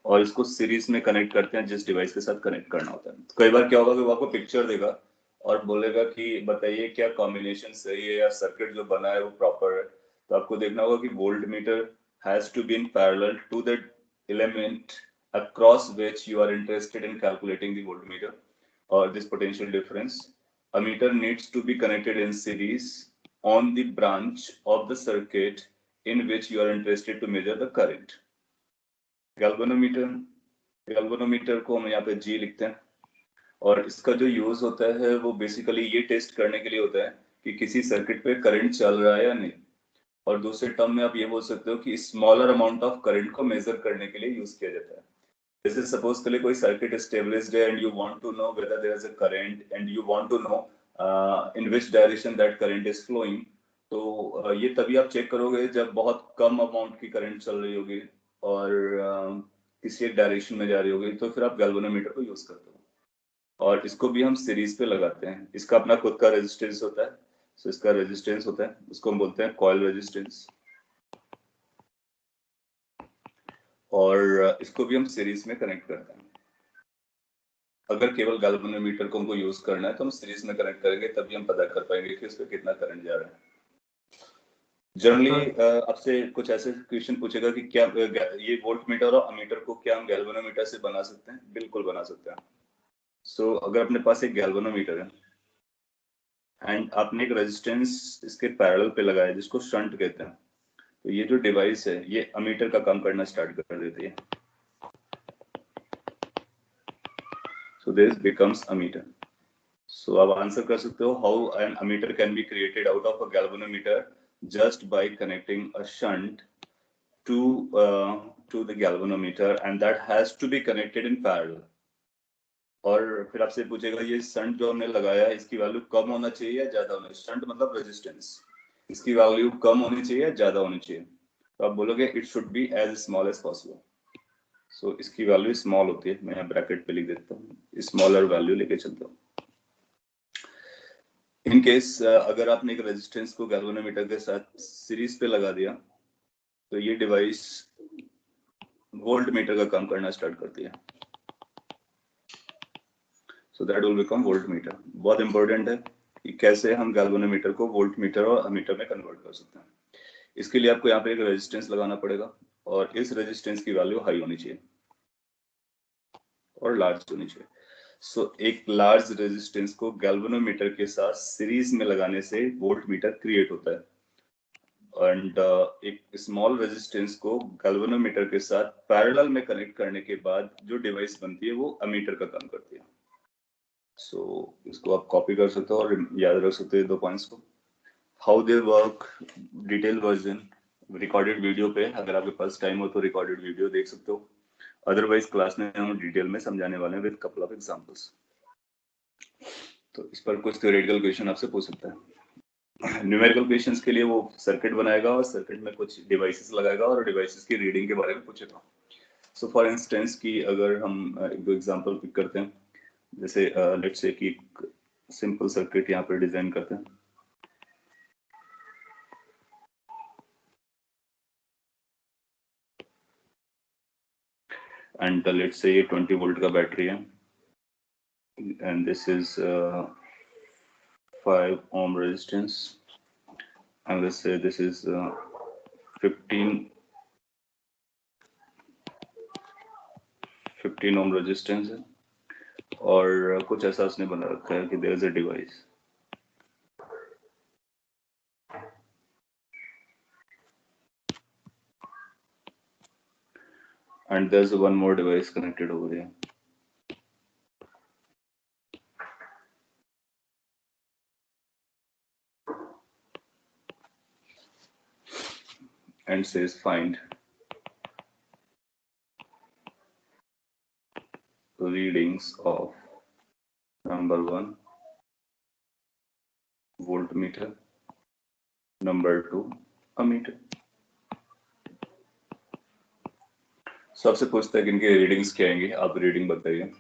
और इसको सीरीज में कनेक्ट करते हैं जिस डिवाइस के साथ कनेक्ट करना होता है। तो कई बार क्या होगा कि वो आपको पिक्चर देगा और बोलेगा कि बताइए क्या कॉम्बिनेशन सही है या सर्किट जो बना है वो प्रॉपर है। तो आपको देखना होगा कि volt meter has to be in parallel to the element across which you are interested in calculating the voltmeter or this potential difference. A meter needs to be connected in series on the branch of the circuit in which you are interested to measure the current. Galvanometer को हम यहाँ पे G लिखते हैं, और इसका जो use होता है वो बेसिकली ये टेस्ट करने के लिए होता है कि किसी सर्किट पे करंट चल रहा है या नहीं। और दूसरे टर्म में आप ये बोल सकते हो कि स्मॉलर अमाउंट ऑफ करंट को मेजर करने के लिए यूज किया जाता है। जैसे सपोज के लिए कोई सर्किट एस्टेब्लिश्ड है and you want to know whether there is a current and you want to know in which direction that current is flowing, तो ये तभी आप चेक करोगे जब बहुत कम अमाउंट की करंट चल रही होगी और किसी एक डायरेक्शन में जा रही होगी, तो फिर आप गैल्वेनोमीटर को यूज करते हो। और इसको भी हम सीरीज पे लगाते हैं। इसका अपना खुद का रेजिस्टेंस होता है, तो इसका रेजिस्टेंस होता है, उसको हम बोलते हैं कॉइल रेजिस्टेंस। और इसको भी हम सीरीज में कनेक्ट करते हैं। अगर केवल गैल्वेनोमीटर को हमको यूज करना है तो हम सीरीज में कनेक्ट करेंगे, तभी हम पता कर पाएंगे कि उसमें कितना करंट जा रहा है। जनरली आपसे कुछ ऐसे क्वेश्चन पूछेगा कि क्या ये वोल्ट मीटर और अमीटर को क्या हम गैल्वेनोमीटर से बना सकते हैं? बिल्कुल बना सकते हैं। सो अगर अपने पास एक गैल्वेनोमीटर है एंड आपने एक रेजिस्टेंस इसके पैरेलल पे लगाया जिसको शंट कहते हैं, तो ये जो डिवाइस है ये अमीटर का काम करना स्टार्ट कर देती है। So this becomes ammeter. So आप आंसर कर सकते हो how an ammeter can be created out of a galvanometer just by connecting a shunt to the galvanometer, and that has to be connected in parallel. और फिर आपसे पूछेगा ये shunt जो हमने लगाया है इसकी वैल्यू कम होना चाहिए या ज्यादा होना चाहिए? शंट मतलब रेजिस्टेंस, इसकी वैल्यू कम होनी चाहिए या ज्यादा होनी चाहिए? तो आप बोलोगे it should be as small as possible. So इसकी वैल्यू स्मॉल होती है, मैं यहाँ ब्रैकेट पे लिख देता हूँ, स्मॉलर वैल्यू लेके चलता हूँ। इन केस अगर आपने एक रेजिस्टेंस को गैल्वेनोमीटर के साथ सीरीज पे लगा दिया तो ये डिवाइस वोल्ट मीटर का काम करना स्टार्ट करती है। So that will become volt meter. बहुत इंपॉर्टेंट है कि कैसे हम गैल्वेनोमीटर को वोल्ट मीटर और अमीटर में कन्वर्ट कर सकते हैं। इसके लिए आपको यहाँ पे एक रेजिस्टेंस लगाना पड़ेगा और इस रेजिस्टेंस की वैल्यू हाई होनी चाहिए और लार्ज होनी चाहिए। सो एक लार्ज रेजिस्टेंस को गैल्वेनोमीटर के साथ सीरीज में लगाने से वोल्ट मीटर क्रिएट होता है। एंड एक स्मॉल रेजिस्टेंस को गैल्वेनोमीटर के साथ पैरेलल में कनेक्ट करने के बाद जो डिवाइस बनती है वो अमीटर का काम करती है। सो इसको आप कॉपी कर सकते हो और याद रख सकते हो दो पॉइंट्स को। How they work, detail version recorded video पे, अगर आपके पास टाइम हो तो रिकॉर्डेड वीडियो देख सकते हो। अदरवाइज क्लास में हम डिटेल में समझाने वाले हैं विद कपल ऑफ एग्जांपल्स। तो इस पर कुछ थ्योरेटिकल क्वेश्चन आपसे पूछ सकता है। न्यूमेरिकल क्वेश्चंस के लिए वो सर्किट बनाएगा और सर्किट में कुछ डिवाइसेस लगाएगा और डिवाइसेस की रीडिंग के बारे में पूछेगा। सो फॉर इंस्टेंस की अगर हम एक दो एग्जांपल पिक करते हैं, जैसे लेट्स से कि सिंपल सर्किट यहाँ पर डिजाइन करते हैं। एंड लेट्स से ये 20 वोल्ट का बैटरी है and this is 5 ohm resistance, and let's say this is 15 ohm resistance है और कुछ ऐसा उसने बना रखा है कि there is a device and there's one more device connected over here. And says find readings of number 1 voltmeter, number 2 ammeter. सबसे पूछता है कि इनके रीडिंग्स क्या आएंगे, आप रीडिंग बताइए।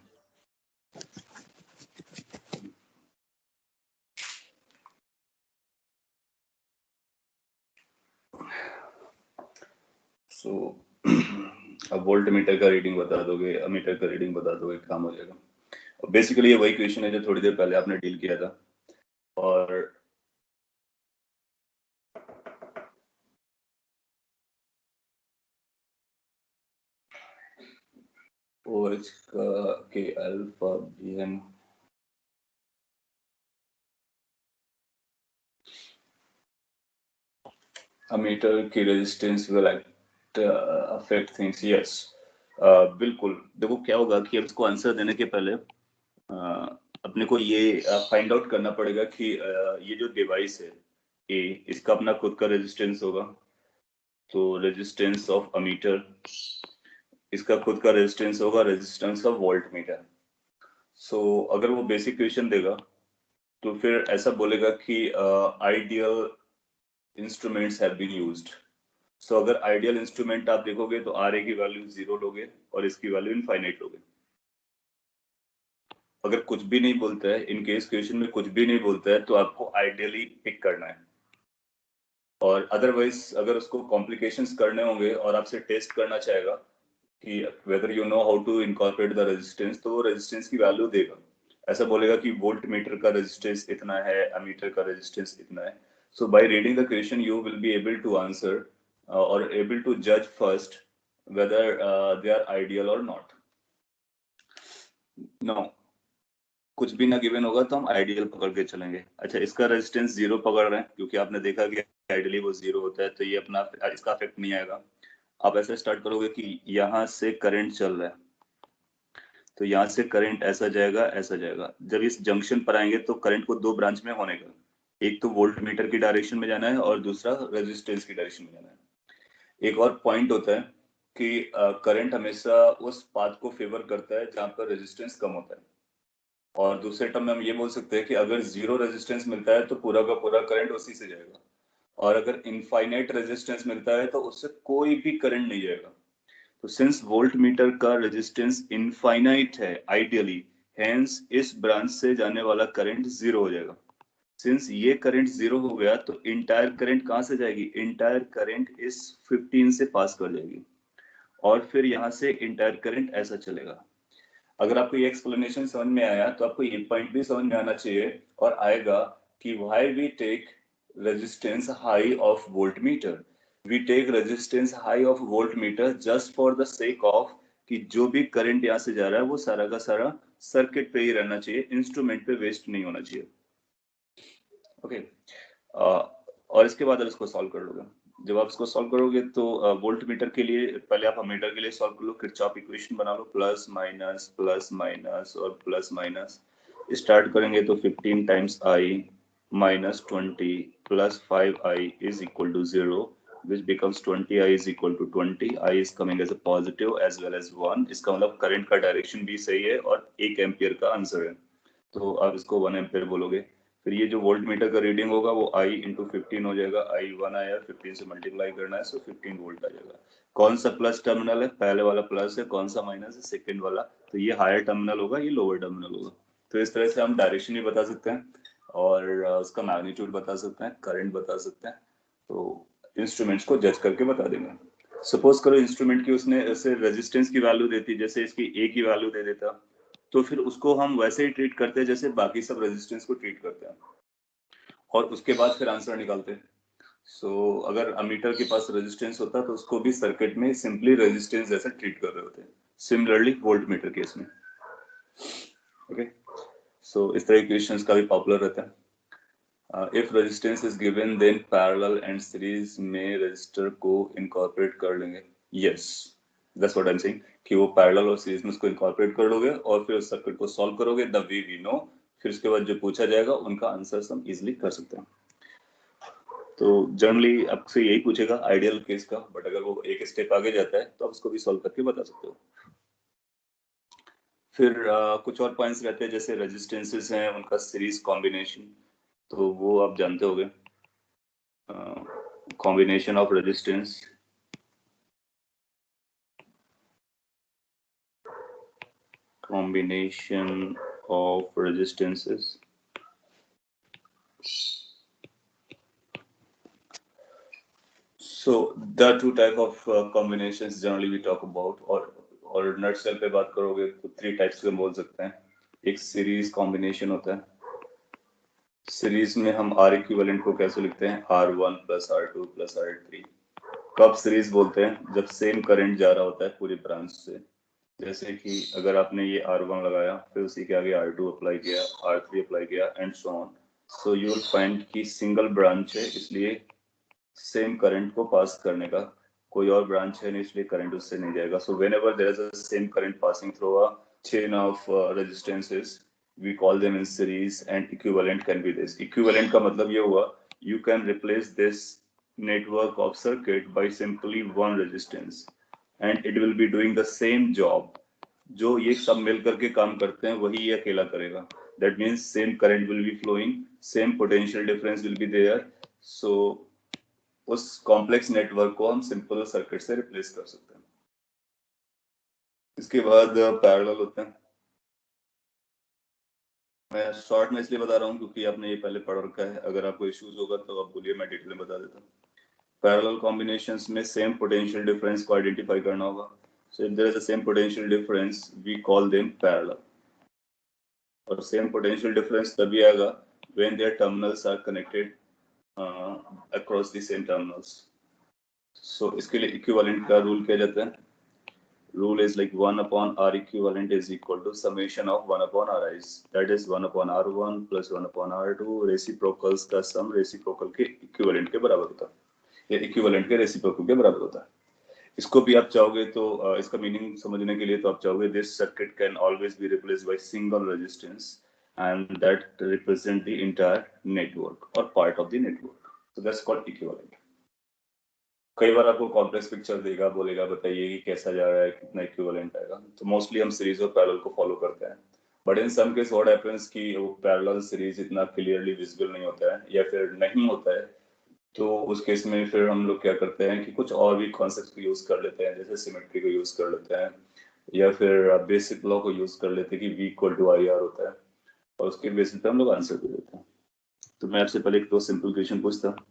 सो अब वोल्ट मीटर का रीडिंग बता दोगे, अमीटर का रीडिंग बता दोगे, काम हो जाएगा। बेसिकली ये वही क्वेश्चन है जो थोड़ी देर पहले आपने डील किया था। और OH का के अल्फा बीएन अमीटर की resistance will affect things. Yes, बिल्कुल। देखो क्या होगा कि अब इसको आंसर देने के पहले अपने को ये फाइंड आउट करना पड़ेगा कि ये जो डिवाइस है ए, इसका अपना खुद का रेजिस्टेंस होगा। तो रेजिस्टेंस ऑफ अमीटर, इसका खुद का रेजिस्टेंस होगा रेजिस्टेंस ऑफ वोल्ट मीटर। सो अगर वो बेसिक क्वेश्चन देगा तो फिर ऐसा बोलेगा कि ideal instruments have been used. So अगर आइडियल इंस्ट्रूमेंट आप देखोगे तो RA की वैल्यू 0 लोगे और इसकी वैल्यू इनफाइनाइट लोगे. अगर कुछ भी नहीं बोलता है, इन केस क्वेश्चन में कुछ भी नहीं बोलता है, तो आपको आइडियली पिक करना है. और अदरवाइज अगर उसको कॉम्प्लिकेशंस करने होंगे और आपसे टेस्ट करना चाहेगा कि whether you know how to incorporate the resistance, तो वो रेजिस्टेंस की वैल्यू देगा. ऐसा बोलेगा कि वोल्ट मीटर का रेजिस्टेंस इतना है, अमीटर का रेजिस्टेंस इतना है. So by reading the question, you will be able to answer or able to judge first whether they are ideal or not. Now, कुछ भी ना गिवन होगा तो हम आइडियल पकड़ के चलेंगे. अच्छा, इसका रेजिस्टेंस 0 पकड़ रहे हैं क्योंकि आपने देखा कि आइडियली वो 0 होता है, तो ये अपना इसका इफेक्ट नहीं आएगा. आप ऐसे स्टार्ट करोगे कि यहाँ से करंट चल रहा है, तो यहाँ से करंट ऐसा जाएगा, ऐसा जाएगा. जब इस जंक्शन पर आएंगे तो करंट को दो ब्रांच में होने का, एक तो वोल्ट मीटर की डायरेक्शन में जाना है और दूसरा रेजिस्टेंस की डायरेक्शन में जाना है. एक और पॉइंट होता है कि करंट हमेशा उस पाथ को फेवर करता है जहां पर रेजिस्टेंस कम होता है. और दूसरे टर्म में हम ये बोल सकते हैं कि अगर 0 रेजिस्टेंस मिलता है तो पूरा का पूरा करंट उसी से जाएगा, और अगर इनफाइनाइट रेजिस्टेंस मिलता है तो उससे कोई भी करंट नहीं जाएगा. तो सिंस वोल्ट मीटर का रेजिस्टेंस इनफाइनाइट है आइडियली, हेंस इस ब्रांच से जाने वाला करंट 0 हो जाएगा. सिंस ये करंट 0 हो गया तो इंटायर करंट कहां से जाएगी, इंटायर करंट इस 15 से पास कर जाएगी और फिर यहां से इंटायर करंट ऐसा चलेगा. अगर आपको ये एक्सप्लेनेशन समझ में आया तो आपको ये पॉइंट भी समझ में आना चाहिए और आएगा कि why we take resistance high of voltmeter. We take resistance high of voltmeter just for the sake of कि जो भी करंट यहाँ से जा रहा है वो सारा का सारा सर्किट पे ही रहना चाहिए, इंस्ट्रूमेंट पे वेस्ट नहीं होना चाहिए. ओके, और इसके बाद इसको सॉल्व कर लोगे. जब आप इसको सॉल्व करोगे तो वोल्ट मीटर के लिए पहले आप अमीटर के लिए सॉल्व कर लो, किरचॉफ इक्वेशन बना लो, प्लस माइनस और प्लस माइनस. स्टार्ट करेंगे तो 15 times I minus 20 plus 5i is equal to 0, which becomes 20i is equal to 20. I is coming as a positive as well as 1. इसका मतलब current का direction भी सही है और 1 एम्पियर का आंसर है, तो आप इसको 1 एम्पियर बोलोगे. फिर ये जो वोल्ट मीटर का रीडिंग होगा वो I इंटू 15 हो जाएगा. I 1 आया, 15 से मल्टीप्लाई करना है, सो 15 वोल्ट आ जाएगा. कौन सा प्लस टर्मिनल है, पहले वाला प्लस है, कौन सा माइनस है, सेकंड वाला. तो ये हायर टर्मिनल होगा, ये लोअर टर्मिनल होगा. तो इस तरह से हम डायरेक्शन भी बता सकते हैं और उसका मैग्नीट्यूड बता सकते हैं, करंट बता सकते हैं. तो इंस्ट्रूमेंट्स को जज करके बता देंगे. सपोज करो इंस्ट्रूमेंट की उसने ऐसे रेजिस्टेंस की वैल्यू देती, जैसे इसकी A की वैल्यू दे देता, तो फिर उसको हम वैसे ही ट्रीट करते हैं जैसे बाकी सब रेजिस्टेंस को ट्रीट करते हैं और उसके बाद फिर आंसर निकालते हैं. सो अगर अमीटर के पास रेजिस्टेंस होता तो उसको भी सर्किट में सिंपली रेजिस्टेंस जैसा ट्रीट कर रहे होते. सिमिलरली वोल्ट मीटर केस में. ओके, सो इस तरह के क्वेश्चंस का भी पॉपुलर रहता है. If resistance is given then parallel and series में रजिस्टर को इनकॉर्पोरेट कर लेंगे. Yes, that's what I am saying कि वो पैरेलल और सीरीज में उसको इनकॉर्पोरेट कर लोगे और फिर उस सर्किट को सॉल्व करोगे द वे वी नो. फिर उसके बाद जो पूछा जाएगा उनका आंसर हम इजीली कर सकते हैं. तो जनरली आपसे यही पूछेगा आइडियल केस का, बट अगर वो एक स्टेप आगे जाता है तो आप उसको भी सॉल्व करके बता सकते हो. फिर कुछ और पॉइंट्स रहते हैं जैसे रेजिस्टेंसेस हैं उनका सीरीज कॉम्बिनेशन, तो वो आप जानते होंगे. Combination of resistance, combination of resistances. So there are two type of combinations generally we talk about, और नटसेल पे बात करोगे तो 3 टाइप्स के बोल सकते हैं. एक सीरीज कॉम्बिनेशन होता है. सीरीज में हम R इक्विवेलेंट को कैसे लिखते हैं, R1 plus R2 plus R3. कब सीरीज बोलते हैं, जब सेम करंट जा रहा होता है पूरी ब्रांच से. जैसे कि अगर आपने ये R1 लगाया, फिर उसी के आगे R2 अप्लाई किया, R3 अप्लाई किया and so on. So you will find कि सिंगल ब्रांच है इसलिए सेम करंट को पास करने का कोई और ब्रांच है नहीं, इसलिए करंट उससे नहीं जाएगा. So whenever there is a same current passing through a chain of resistances we call them in series and equivalent can be this. Equivalent का मतलब ये हुआ you can replace this network of circuit by simply one resistance and it will be doing the same job. जो ये सब मिल करके काम करते हैं वही ये अकेला करेगा. That means same current will be flowing, same potential difference will be there. So उस कॉम्प्लेक्स नेटवर्क को हम सिंपल सर्किट से रिप्लेस कर सकते हैं। इसके बाद पैरेलल होते हैं। मैं शॉर्ट में इसलिए बता रहा हूँ क्योंकि आपने ये पहले पढ़ रखा है, अगर आपको इश्यूज होगा तो आप बोलिए, मैं डिटेल में बता देता हूँ। पैरेलल कॉम्बिनेशंस में सेम पोटेंशियल डिफरेंस को आइडेंटिफाई करना होगा। So if there is a same potential difference we call them parallel. और सेम पोटेंशियल डिफरेंस तभी आएगा when their terminals are connected across the same terminals. So इसके लिए equivalent का रूल क्या जाता है? Rule is like 1 upon R equivalent is equal to summation of 1 upon Ri's. That is 1 upon R1 plus 1 upon R2 reciprocals का सम reciprocal के equivalent के बराबर होता है, या इक्विवेलेंट के रेसिप्रोकल के बराबर होता है। इसको भी आप चाहोगे तो इसका मीनिंग समझने के लिए तो आप चाहोगे this circuit can always be replaced by single resistance and that represent the entire network और part of the network, so that's called equivalent. कई बार आपको कॉम्प्लेक्स पिक्चर देगा, बोलेगा बताइए कि कैसा जा रहा है, कितना इक्विवेलेंट आएगा, तो मोस्टली हम सीरीज और पैरेलल को फॉलो करते हैं। But in some case what happens कि वो पैरेलल सीरीज इतना क्लियरली विजिबल नहीं होता है या फिर नहीं होता है, तो उस केस में फिर हम लोग क्या करते हैं कि कुछ और भी कॉन्सेप्ट को यूज कर लेते हैं, जैसे सिमेट्री को यूज कर लेते हैं या फिर बेसिक लॉ को यूज कर लेते हैं कि V equal to I R होता है, और उसके बेसिस पे हम लोग आंसर दे देते हैं। तो मैं आपसे पहले एक दो सिंपल क्वेश्चन पूछता हूँ,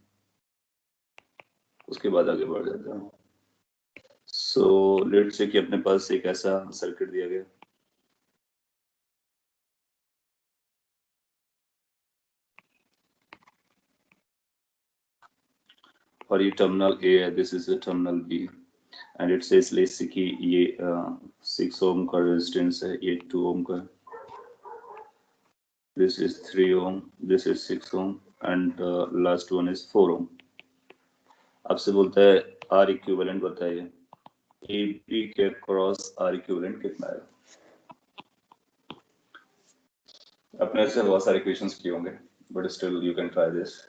उसके बाद आगे बढ़ जाता हूँ। सो लेट्स से कि अपने पास एक ऐसा सर्किट दिया गया, और ये टर्मिनल A है, this is the terminal B, and it says let's say कि ये 6 ओम का रेजिस्टेंस है, ये 2 ओम का, this is 3 ohm, this is 6 ohm, and last one is 4 ohm. आपसे बोलता है R इक्विवेलेंट बताइए, AB के क्रॉस R इक्विवेलेंट कितना है? अपने से बहुत सारे क्वेश्चंस किए होंगे, but still you can try this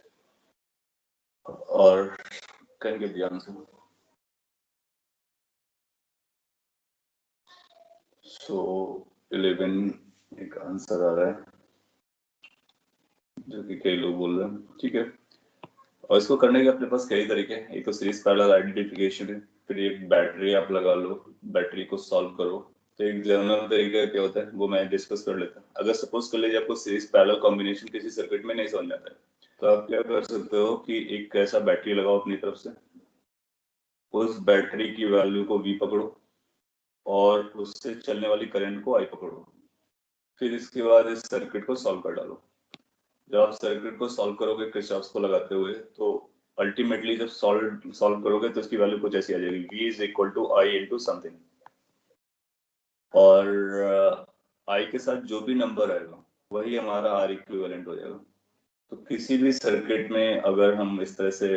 और can give the answer. So 11 एक आंसर आ रहा है जो कि कई लोग बोल रहे हैं, ठीक है। और इसको करने के अपने पास कई तरीके हैं। एक तो सीरीज पैरेलल आइडेंटिफिकेशन है, फिर एक बैटरी आप लगा लो, बैटरी को सॉल्व करो। तो एक जनरल तरीका क्या होता है वो मैं डिस्कस कर लेता हूँ। अगर सपोज कर लीजिए आपको सीरीज पैरेलल कॉम्बिनेशन किसी सर्किट में नहीं समझ आता है, तो आप क्या कर सकते हो कि एक ऐसा बैटरी लगाओ अपनी तरफ से, उस बैटरी की वैल्यू को V पकड़ो और उससे चलने वाली करंट को I पकड़ो, फिर इसके बाद इस सर्किट को सॉल्व कर डालो। जब आप सर्किट को सॉल्व करोगे किरचॉफ को लगाते हुए, तो अल्टीमेटली जब सॉल्व करोगे तो इसकी वैल्यू कुछ ऐसी आ जाएगी, V is equal to I into something, और I के साथ जो भी नंबर आएगा वही हमारा R इक्विवेलेंट हो जाएगा। तो किसी भी सर्किट में अगर हम इस तरह से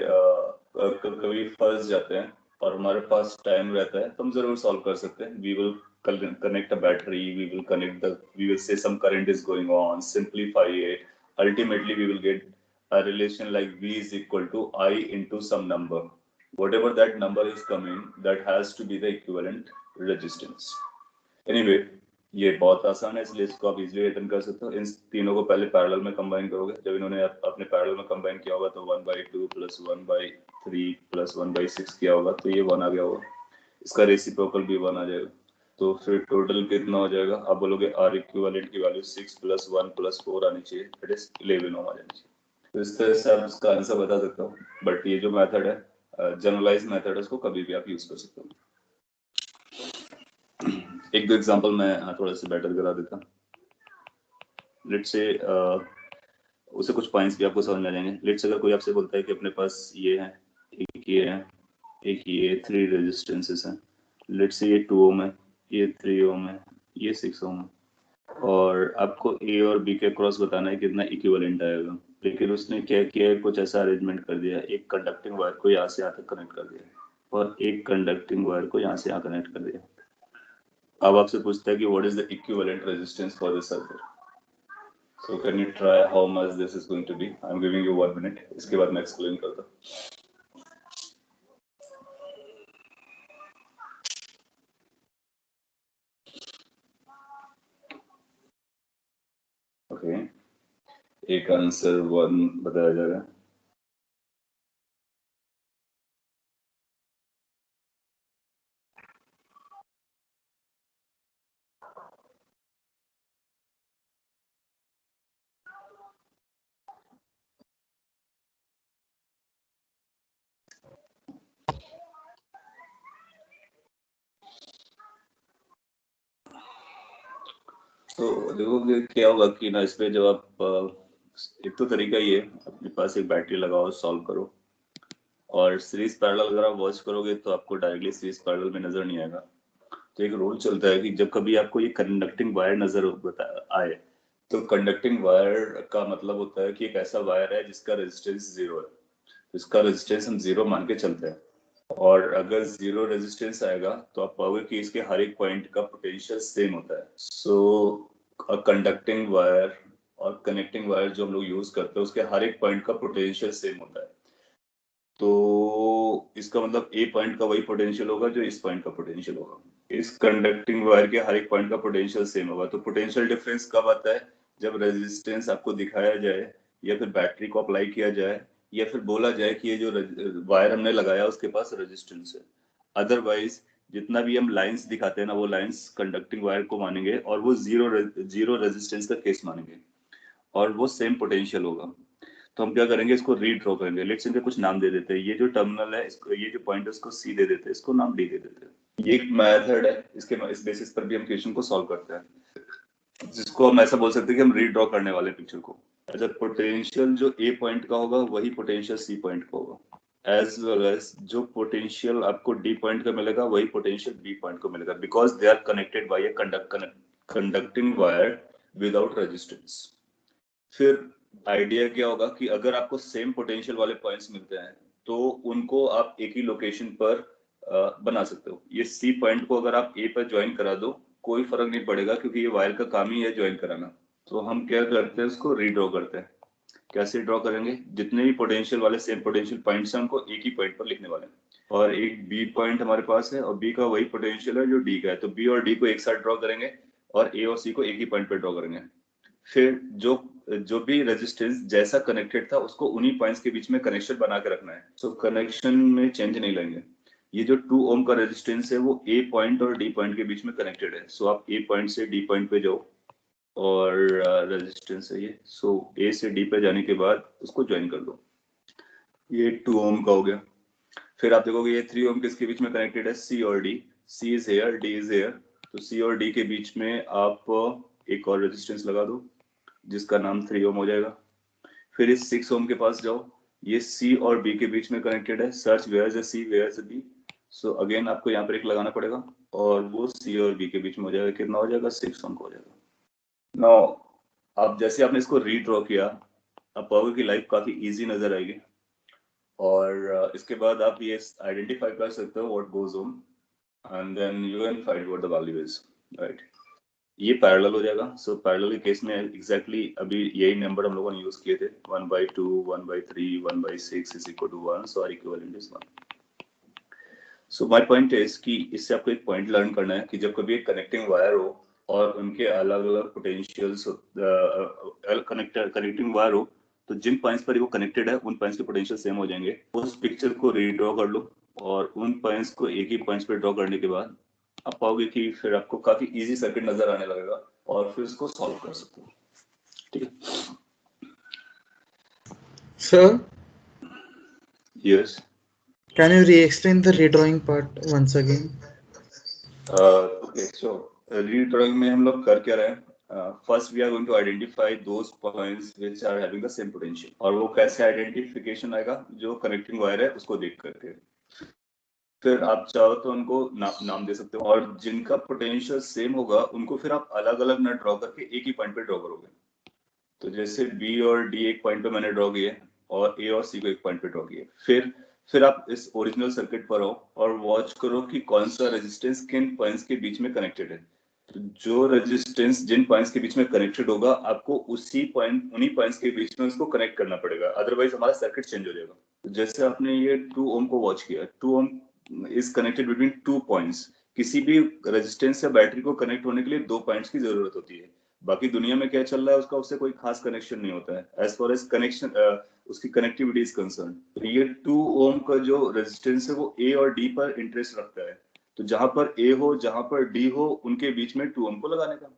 कभी फंस जाते हैं और हमारे पास टाइम रहता है तो हम जरूर सॉल्व कर सकते हैं। We will connect a battery, we will say some current is going on, simplify it, ultimately we will get a relation like V is equal to I into some number, whatever that number is coming, that has to be the equivalent resistance. Anyway, ये बहुत आसान है, इसलिए इसको आप easily return कर सकते हो। इन तीनों को पहले पैरेलल में कंबाइन करोगे, जब इन्होंने अपने पैरेलल में कंबाइन किया होगा तो 1/2 प्लस 1/3 प्लस 1/6 किया होगा, तो ये 1 आ गया होगा, इसका रेसिप्रोकल भी 1 आ जाएगा, तो फिर टोटल कितना हो जाएगा? आप बोलोगे R इक्विवेलेंट की वैल्यू 6 प्लस 1 प्लस 4 आनी चाहिए, दैट इज 11 ओम आ जानी चाहिए। तो इस तरह से आप इसका आंसर बता सकते हो, बट ये जो मेथड है जनरलाइज मेथड है, उसको कभी भी आप यूज कर सकते हो। एक दो एग्जांपल मैं थोड़ा सा बेटर करा देता हूँ। लेट्स से उसे कुछ पॉइंट्स भी आपको समझ में आ जाएंगे। लेट्स से अगर कोई आपसे बोलता है कि अपने पास ये है, एक ये है, एक ये 3 रेजिस्टेंसेस हैं, लेट्स से ये 2 ओम है, ये 3 ओम है, ये 6 ओम है, और आपको ए और बी के क्रॉस बताना है कितना इक्विवेलेंट आएगा। लेकिन उसने क्या किया है, कुछ ऐसा अरेंजमेंट कर दिया, एक कंडक्टिंग वायर को यहाँ से यहाँ तक कनेक्ट कर दिया और एक कंडक्टिंग वायर को यहाँ से यहाँ कनेक्ट कर दिया। अब आपसे पूछता है कि what is the equivalent resistance for this circuit. So can you try how much this is going to be? I am giving you 1 minute, इसके बाद मैं एक्सप्लेन करता हूँ। ओके, एक आंसर 1 बताया जा रहा है। तो देखो क्या होगा कि ना इसमें जब आप एक तो तरीका ये है, अपने पास एक बैटरी लगाओ, सॉल्व करो, और सीरीज पैरेलल अगर आप वॉच करोगे तो आपको डायरेक्टली सीरीज पैरेलल में नजर नहीं आएगा। तो एक रूल चलता है कि जब कभी आपको ये कंडक्टिंग वायर नजर आए, तो कंडक्टिंग वायर का मतलब होता है कि एक ऐसा वायर है जिसका रेजिस्टेंस जीरो है। इसका रेजिस्टेंस हम जीरो मान के चलते हैं, और अगर जीरो रेजिस्टेंस आएगा तो आप पाओगे कि इसके हर एक पॉइंट का पोटेंशियल सेम होता है। सो कंडक्टिंग वायर और कनेक्टिंग वायर जो हम लोग यूज करते हैं उसके हर एक पॉइंट का पोटेंशियल सेम होता है। तो इसका मतलब ए पॉइंट का वही पोटेंशियल होगा जो इस पॉइंट का पोटेंशियल होगा। इस कंडक्टिंग वायर के हर एक पॉइंट का पोटेंशियल सेम होगा। तो पोटेंशियल डिफरेंस कब आता है? जब रेजिस्टेंस आपको दिखाया जाए, या फिर बैटरी को अप्लाई किया जाए, या फिर बोला जाए कि ये जो वायर हमने लगाया उसके पास रेजिस्टेंस है। अदरवाइज जितना भी हम लाइंस दिखाते हैं ना, वो लाइंस कंडक्टिंग वायर को मानेंगे और वो जीरो रेजिस्टेंस का केस मानेंगे, और वो सेम पोटेंशियल होगा। तो हम क्या करेंगे, इसको रीड्रॉ करेंगे। लेट्स इनके कुछ नाम दे देते हैं। ये जो टर्मिनल है, इसको, ये जो पॉइंट है उसको सी दे देते हैं, इसको नाम डी दे देते हैं। ये एक मेथड है, इस बेसिस पर भी हम क्वेश्चन को सॉल्व करते हैं, जिसको हम ऐसा बोल सकते हैं कि हम रीड्रॉ करने वाले पिक्चर को। अच्छा, पोटेंशियल जो ए पॉइंट का होगा वही पोटेंशियल सी पॉइंट का होगा, एज वेल एज जो पोटेंशियल आपको डी पॉइंट का मिलेगा वही पोटेंशियल बी पॉइंट को मिलेगा, because they are connected by a conducting wire without resistance. फिर आइडिया क्या होगा कि अगर आपको सेम पोटेंशियल वाले पॉइंट्स मिलते हैं तो उनको आप एक ही लोकेशन पर बना सकते हो। ये सी पॉइंट को अगर आप ए पर ज्वाइन करा दो, कोई फर्क नहीं पड़ेगा, क्योंकि ये वायर का काम ही है ज्वाइन कराना। तो हम क्या करते हैं, उसको रीड्रॉ करते हैं। कैसे ड्रॉ करेंगे? जितने भी पोटेंशियल वाले सेम पोटेंशियल पॉइंट्स हैं उनको एक ही पॉइंट पर लिखने वाले हैं, और एक बी पॉइंट हमारे पास है और बी का वही पोटेंशियल है जो डी का है, तो बी और डी को एक साथ ड्रॉ करेंगे और ए और सी को एक ही पॉइंट पे ड्रॉ करेंगे। फिर जो भी रेजिस्टेंस जैसा कनेक्टेड था उसको उन्हीं पॉइंट्स के बीच में कनेक्शन बना के रखना है। सो कनेक्शन में चेंज नहीं लाएंगे। ये जो 2 ओम का रेजिस्टेंस है वो ए पॉइंट और डी पॉइंट के बीच में कनेक्टेड है। सो आप ए पॉइंट से डी पॉइंट पे जाओ, और रेजिस्टेंस है ये। सो ए से डी पे जाने के बाद उसको ज्वाइन कर दो। ये 2 ओम का हो गया। फिर आप देखोगे ये 3 ओम किसके बीच में कनेक्टेड है? सी और D. C is here, D is here, तो सी और डी के बीच में आप एक और रेजिस्टेंस लगा दो जिसका नाम 3 ओम हो जाएगा। फिर इस 6 ओम के पास जाओ, ये सी और बी के बीच में कनेक्टेड है। Search where is C, where is B. So again आपको यहाँ पर एक लगाना पड़ेगा, और वो सी और बी के बीच में हो जाएगा। कितना हो जाएगा? 6 ओम का हो जाएगा। नाउ अब जैसे आपने इसको रीड्रॉ किया, अब पाओगे कि लाइफ काफी इजी नजर आएगी, और इसके बाद आप ये आइडेंटिफाई कर सकते हो what goes on, and then you can find what the value is, right. ये पैरेलल हो जाएगा। सो पैरेलल के केस में एग्जैक्टली अभी यही नंबर हम लोगों ने यूज किए थे, 1/2, 1/3, 1/6 is equal to 1, so R equivalent is 1। So my point is कि इससे आपको एक पॉइंट लर्न करना है कि जब कभी एक कनेक्टिंग वायर हो और उनके अलग अलग पोटेंशियल्स, कनेक्टिंग वायर हो, तो जिन पॉइंट्स पर वो कनेक्टेड है उन पॉइंट्स के पोटेंशियल सेम हो जाएंगे। उस पिक्चर को रीड्रॉ कर लो, और उन पॉइंट्स को एक ही पॉइंट्स पे ड्रॉ करने के बाद आप पाओगे कि फिर आपको काफी इजी सर्किट नजर आने लगेगा, और फिर इसको सॉल्व कर सकते हो। ठीक है? Sir, yes. can you re-explain the redrawing part once again? Okay, so redrawing में हम लोग कर क्या रहे हैं? First we are going to identify those points which are having the same potential, और वो कैसे आइडेंटिफिकेशन आएगा? जो कनेक्टिंग वायर है उसको देख करके। फिर आप चाहो तो उनको नाम दे सकते हो, और जिनका पोटेंशियल सेम होगा उनको फिर आप अलग अलग न ड्रॉ करके एक ही पॉइंट पे ड्रॉ करोगे। तो जैसे बी और डी एक पॉइंट पे मैंने ड्रॉ किए, और ए और सी को एक पॉइंट पे ड्रॉ किए। फिर आप इस ओरिजिनल सर्किट पर आओ और वॉच करो कि कौन सा रेजिस्टेंस किन पॉइंट्स के बीच में कनेक्टेड है। तो जो रेजिस्टेंस जिन पॉइंट्स के बीच में कनेक्टेड होगा, आपको उन्हीं पॉइंट्स के बीच में उसको कनेक्ट करना पड़ेगा, अदरवाइज हमारा सर्किट चेंज हो जाएगा। तो जैसे आपने ये 2 ओम को वॉच किया, 2 ओम इज कनेक्टेड बिटवीन 2 पॉइंट्स। किसी भी रेजिस्टेंस या बैटरी को कनेक्ट होने के लिए 2 पॉइंट्स की जरूरत होती है। बाकी दुनिया में क्या चल रहा है उसका उससे कोई खास कनेक्शन नहीं होता है, एज फार एज कनेक्शन उसकी कनेक्टिविटी इज कंसर्न। तो ये 2 ओम का जो रेजिस्टेंस है वो ए और डी पर इंटरेस्ट रखता है। तो जहां पर ए हो, जहां पर डी हो, उनके बीच में 2 ओम को लगाने का।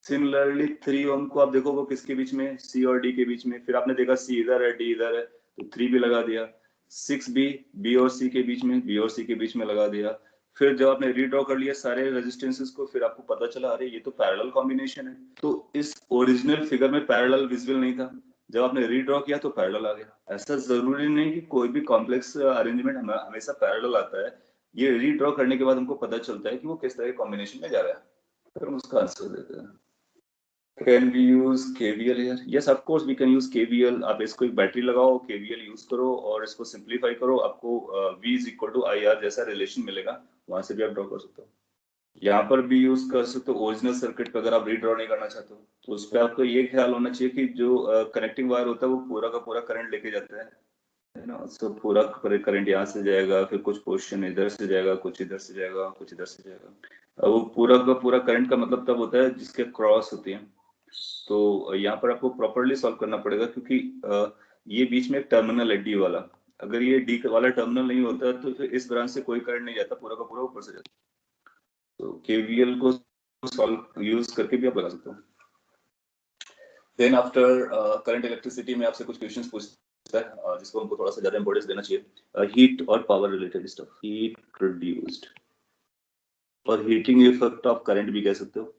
सिमिलरली 3 ओम को आप देखो वो किसके बीच में? सी और डी के बीच में। फिर आपने देखा सी इधर है, डी इधर है, तो 3 भी लगा दिया। 6 भी बी और सी के बीच में, बी और सी के बीच में लगा दिया। फिर जब आपने रीड्रॉ कर लिया सारे रेजिस्टेंसेस को, फिर आपको पता चला अरे ये तो पैरेलल कॉम्बिनेशन है, तो इस ओरिजिनल फिगर में पैरेलल विजिबल नहीं था, जब आपने रीड्रॉ किया तो पैरेलल आ गया। ऐसा जरूरी नहीं कि कोई भी कॉम्प्लेक्स अरेंजमेंट हमेशा पैरेलल आता है, ये रीड्रॉ करने के बाद हमको पता चलता है कि वो किस तरह के कॉम्बिनेशन में जा रहा है, फिर हम उसका आंसर देते हैं। Can we use KVL here? Yes, of course we can use KVL। आप इसको एक बैटरी लगाओ, KVL यूज करो और इसको सिंप्लीफाई करो, आपको V is equal to IR जैसा रिलेशन मिलेगा, वहां से भी आप ड्रॉ कर सकते हो। यहाँ पर भी यूज कर सकते हो ओरिजिनल सर्किट पे, अगर आप रीड्रॉ नहीं करना चाहते हो तो उस पर आपको ये ख्याल होना चाहिए कि जो कनेक्टिंग वायर होता है वो पूरा का पूरा करंट लेके जाता है ना, सो पूरा करंट यहाँ से जाएगा, फिर कुछ पोर्शन इधर से जाएगा, कुछ इधर से जाएगा, कुछ इधर से जाएगा। वो पूरा का पूरा करंट का मतलब तब होता है जिसके क्रॉस होती है। तो यहाँ पर आपको प्रॉपरली सॉल्व करना पड़ेगा, क्योंकि ये बीच में एक टर्मिनल है डी वाला, अगर ये डी वाला टर्मिनल नहीं होता तो फिर इस ब्रांच से कोई करंट नहीं जाता, पूरा का पूरा ऊपर से जाता। तो केवीएल को सॉल्व यूज करके भी आप लगा सकते हो। देन आफ्टर करंट इलेक्ट्रिसिटी में आपसे कुछ क्वेश्चंस पूछता है जिसको हमको थोड़ा सा ज्यादा इंपॉर्टेंस देना चाहिए। हीट और power related stuff, heat produced और हीटिंग इफेक्ट ऑफ करंट भी कह सकते हो,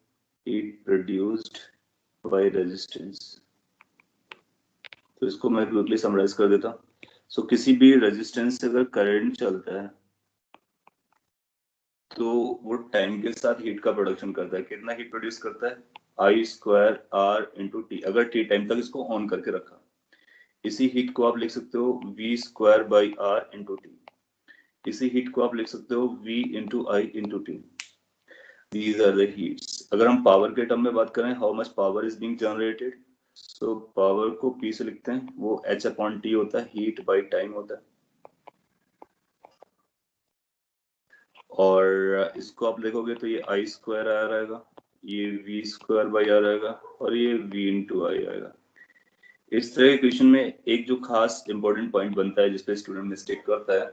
हीट प्रोड्यूस्ड बाय रेजिस्टेंस। तो इसको मैं क्विकली समराइज कर देता हूँ। सो किसी भी रेजिस्टेंस से अगर करंट चलता है तो वो टाइम के साथ हीट का प्रोडक्शन करता है। कितना हीट प्रोड्यूस करता है? आई स्क्वायर आर इंटू टी, अगर टी टाइम तक इसको ऑन करके रखा। इसी हीट को आप लिख सकते हो V square by R into T, इसी हीट को आप लिख सकते हो V into I into T. These are the heats. अगर हम पावर के टर्म में बात करें, how much power is being generated, so power को पी से लिखते हैं, वो एच अपॉन टी होता है, हीट बाई टाइम होता है। और इसको आप लिखोगे तो ये आई स्क्वायर आर आएगा, ये वी स्क्वायर बाई आर आएगा और ये वी इंटू आई आएगा। इस तरह के क्वेश्चन में एक जो खास इंपॉर्टेंट पॉइंट बनता है जिसपे स्टूडेंट मिस्टेक करता है,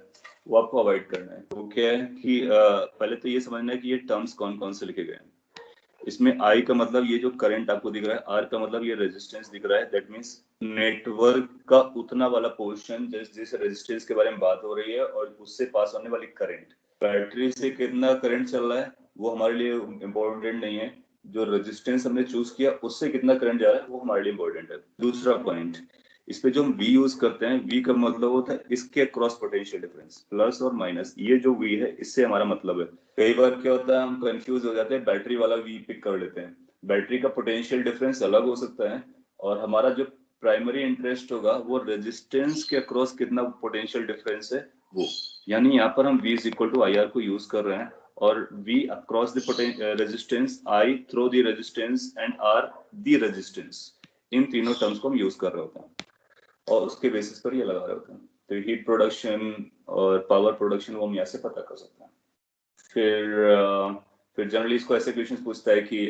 वो आपको अवॉइड करना है। वो क्या है कि पहले तो ये समझना है कि ये टर्म्स कौन कौन से लिखे गए हैं। इसमें आई का मतलब ये जो करंट आपको दिख रहा है, आर का मतलब ये रेजिस्टेंस दिख रहा है, दैट मींस नेटवर्क का उतना वाला पोर्शन जिस रेजिस्टेंस के बारे में बात हो रही है और उससे पास होने वाली करंट। बैटरी से कितना करंट चल रहा है वो हमारे लिए इम्पोर्टेंट नहीं है, जो रेजिस्टेंस हमने चूज किया उससे कितना करंट जा रहा है वो हमारे लिए इम्पोर्टेंट है। दूसरा पॉइंट, इस पे जो हम V यूज करते हैं, V का मतलब होता है इसके क्रॉस पोटेंशियल डिफरेंस, प्लस और माइनस। ये जो V है इससे हमारा मतलब है। कई बार क्या होता है हम कंफ्यूज हो जाते हैं, बैटरी वाला V पिक कर लेते हैं। बैटरी का पोटेंशियल डिफरेंस अलग हो सकता है और हमारा जो प्राइमरी इंटरेस्ट होगा वो रेजिस्टेंस के अक्रॉस कितना पोटेंशियल डिफरेंस है वो, यानी यहाँ पर हम V is equal to I R को यूज कर रहे हैं और V across the resistance, I through the resistance and R the resistance, इन तीनों टर्म्स को हम यूज कर रहे होते हैं और उसके बेसिस पर ये लगा रहे होते हैं। तो हीट प्रोडक्शन और पावर प्रोडक्शन वो हम यहाँ से पता कर सकते हैं। फिर जनरली इसको ऐसे क्वेश्चन पूछता है कि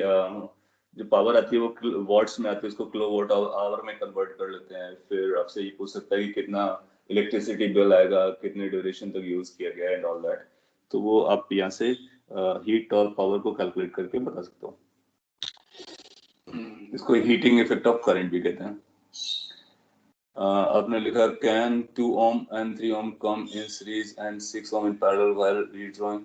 जो पावर आती है वो वॉट्स में आती है, उसको किलो वॉट आवर में कन्वर्ट कर लेते हैं। फिर आपसे ये पूछ सकता है कि कितना इलेक्ट्रिसिटी बिल आएगा, कितने ड्यूरेशन तक यूज किया गया एंड ऑल दैट। तो वो आप यहाँ से हीट और पावर को कैलकुलेट करके बता सकते हो। इसको हीटिंग इफेक्ट ऑफ करंट भी कहते हैं। आपने लिखा can 2 ohm and 3 ohm come in series and 6 ohm in parallel while redrawing।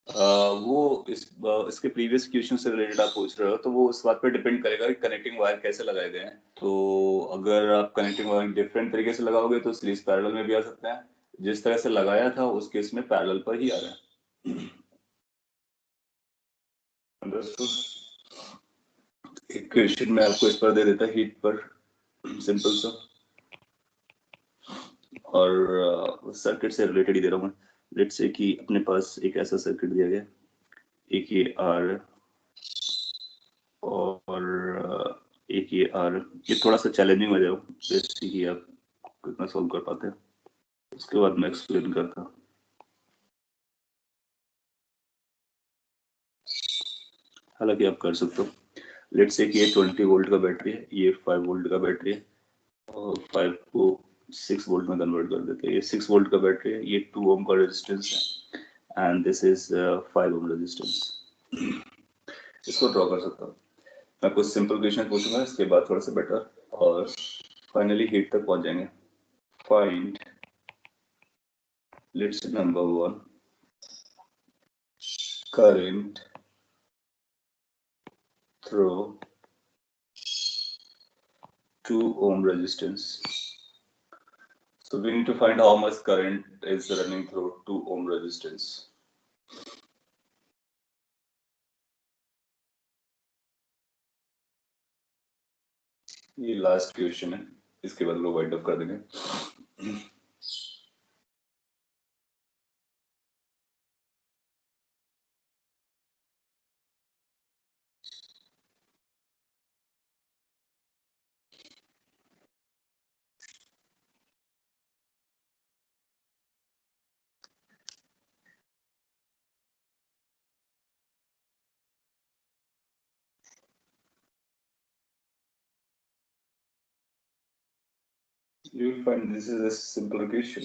वो इसके प्रीवियस क्वेश्चन से रिलेटेड आप पूछ रहे हो, तो वो उस बात पे डिपेंड करेगा कि कनेक्टिंग वायर कैसे लगाए गए हैं। तो अगर आप कनेक्टिंग वायर डिफरेंट तरीके से लगाओगे तो सीरीज पैरेलल में भी आ सकते हैं, जिस तरह से लगाया था उस केस में पैरेलल पर ही आ रहा है। एक क्वेश्चन मैं आपको इस पर दे देता है हीट पर, सिंपल सा, और सर्किट से रिलेटेड ही दे रहा हूँ मैं। लेट्स से कि अपने पास एक ऐसा सर्किट दिया गया, एक ये आर और एक ये आर। ये थोड़ा सा चैलेंजिंग हो जाएगा, जैसे कि आप कितना सॉल्व कर पाते हैं उसके बाद मैं एक्सप्लेन करता हूँ। हालांकि आप कर सकते हो। लेट्स से कि ये 20 वोल्ट का बैटरी है, ये 5 वोल्ट का बैटरी है और 5 को 6 वोल्ट में कन्वर्ट कर देते हैं। ये 6 वोल्ट का बैटरी है, ये 2 ओम का रेजिस्टेंस है and this is 5 ohm resistance. इसको ड्रॉ कर सकता हूँ मैं। कुछ सिंपल क्वेश्चन पूछूंगा, इसके बाद थोड़ा सा बेटर और फाइनली हीट तक पहुंच जाएंगे। Find, let's number 1, current through 2 ohm resistance. So we need to find how much current is running through 2 ohm resistance. ये लास्ट क्वेश्चन है, इसके बाद लोग वाइंड अप कर देंगे. You will find this is a simple question.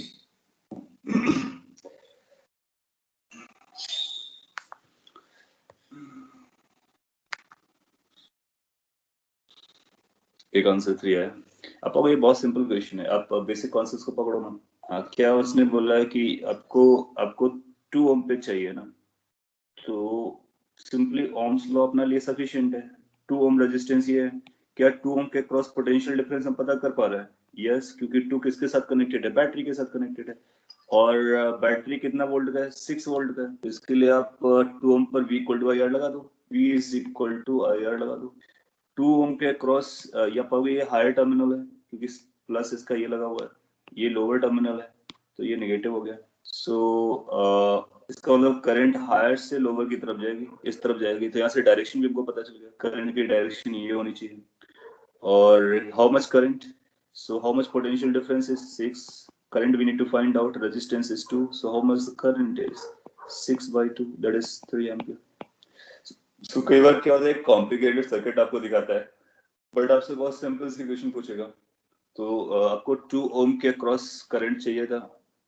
एक answer 3 है. आपको ये बहुत सिंपल क्वेश्चन है, आप बेसिक कॉन्सेप्ट्स को पकड़ो ना. हाँ, क्या उसने बोला है कि आपको 2 ओम पे चाहिए ना, तो सिंपली ओम्स लॉ अपना लिए सफिशिएंट है. 2 ओम रेजिस्टेंस ये है. क्या 2 ओम के क्रॉस पोटेंशियल डिफरेंस हम पता कर पा रहे हैं? यस, क्योंकि 2 किसके साथ कनेक्टेड है? बैटरी के साथ कनेक्टेड है. और बैटरी कितना वोल्ट का है? 6 वोल्ट का है. तो इसके लिए आप 2 ओम पर V इक्वल टू IR लगा दो. V is equal to IR लगा दो. 2 ओम के क्रॉस या पाओगे ये हायर टर्मिनल है, क्योंकि प्लस इसका ये लगा हुआ है, ये लोअर टर्मिनल है, तो ये नेगेटिव हो गया. सो इसका मतलब करंट हायर से लोअर की तरफ जाएगी, इस तरफ जाएगी. तो यहाँ से डायरेक्शन भी हमको पता चल गया, करंट की डायरेक्शन ये होनी चाहिए. और how much current? So how much potential difference is 6. Current we need to find out. Resistance is 2. So how much the current is 6/2, that is 3 ampere. तो कई बार क्या होता है, कॉम्प्लिकेटेड सर्किट आपको दिखाता है, बट आपसे बहुत सिंपल सी क्वेश्चन पूछेगा. तो आपको 2 ओम के क्रॉस करंट चाहिए था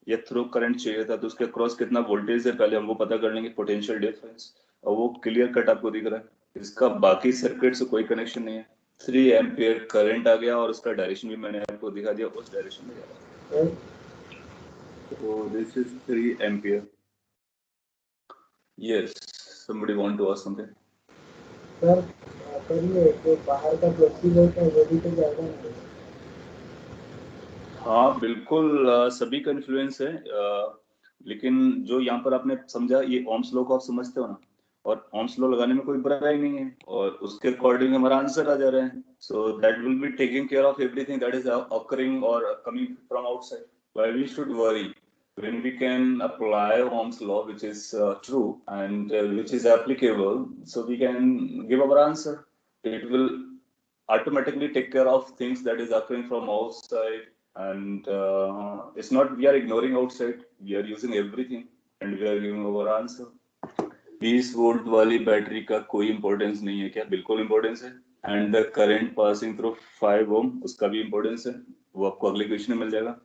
या थ्रू करंट चाहिए था, तो उसके क्रॉस कितना वोल्टेज है पहले हम वो पता कर लेंगे, पोटेंशियल डिफरेंस. और वो क्लियर कट आपको दिख रहा है. इसका बाकी सर्किट से कोई कनेक्शन नहीं है. 3 एम्पियर करंट आ गया और उसका डायरेक्शन भी मैंने आपको दिखा दिया, उस डायरेक्शन में जा रहा है. तो this is 3 ampere. Yes, somebody want to ask something? Sir करिए तो बाहर का 20 वोल्ट है वो भी तो जाएगा ना. हाँ बिल्कुल, सभी का इन्फ्लुएंस है. लेकिन जो यहाँ पर आपने समझा, ये ओम्स लॉ को आप समझते हो ना, और ओम्स लॉ लगाने में कोई बुराई नहीं है, और उसके अकॉर्डिंग हमारा आंसर आ जा रहा है. So that will be taking care of everything that is occurring or coming from outside. Why we should worry when we can apply Ohm's law, which is true and which is applicable, so we can give our answer. It will automatically take care of things that is occurring from outside. And it's not we are ignoring outside, we are using everything and we are giving our answer. 20 volt वाली battery का कोई importance नहीं है क्या? बिल्कुल importance है. And the current passing through 5 ओम, उसका भी इंपॉर्टेंस है, वो आपको अगले क्वेश्चन में मिल जाएगा.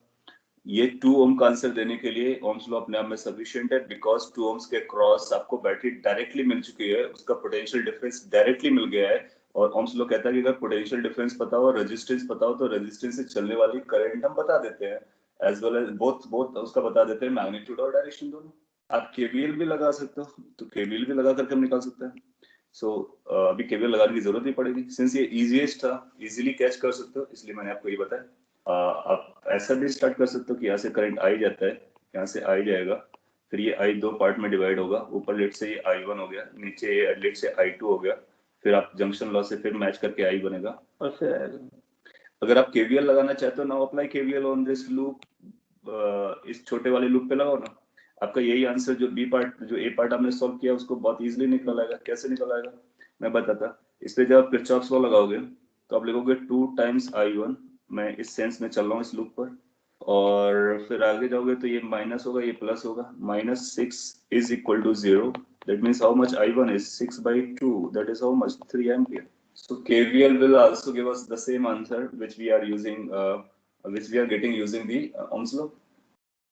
ये 2 ओम का आंसर देने के लिए ओम्स लॉ अपने आप में सफिशिएंट है, बिकॉज 2 ओम्स के क्रॉस आपको बैटरी डायरेक्टली मिल चुकी है, उसका पोटेंशियल डिफरेंस डायरेक्टली मिल गया है. और ओम्स लॉ कहता है कि अगर पोटेंशियल डिफरेंस पता हो, रेजिस्टेंस पता हो, तो रेजिस्टेंस से चलने वाली करंट हम बता देते हैं, एज वेल एज बोथ उसका बता देते हैं, मैग्नीट्यूड और डायरेक्शन दोनों. आप केवीएल भी लगा सकते हो, तो केवीएल भी लगा करके हम निकाल सकते हैं. सो अभी केवीएल लगाने की जरूरत नहीं पड़ेगी, सिंस ये इजीएस्ट था, इजीली कैच कर सकते हो, इसलिए मैंने आपको ये बताया. आप ऐसा भी स्टार्ट कर सकते हो कि यहाँ से करंट आई जाता है, यहाँ से आई जाएगा, फिर ये आई 2 पार्ट में डिवाइड होगा. ऊपर लेट से ये I1 हो गया, नीचे लेट से I2 हो गया, फिर आप जंक्शन लॉ से फिर मैच करके I बनेगा. और फिर अगर आप केवीएल लगाना चाहते हो, now apply KVL on this loop. इस छोटे वाले लूप पे लगाओ ना, आपका यही आंसर जो बी पार्ट, जो ए पार्ट हमने सॉल्व किया, उसको बहुत इजीली निकल आएगा. कैसे निकल आएगा मैं बताता. इस पे जब आप किरचॉफ्स लॉ लगाओगे, तो आप लिखोगे 2 टाइम्स I1. मैं इस सेंस में चल रहा हूँ इस लूप पर, और फिर आगे जाओगे तो ये माइनस होगा, ये प्लस होगा. -6 is equal to 0. That means how much I1 is 6/2, that is how much 3 ampere. So KVL will also give us the same answer which we are using, which we are getting using the Ohm's law.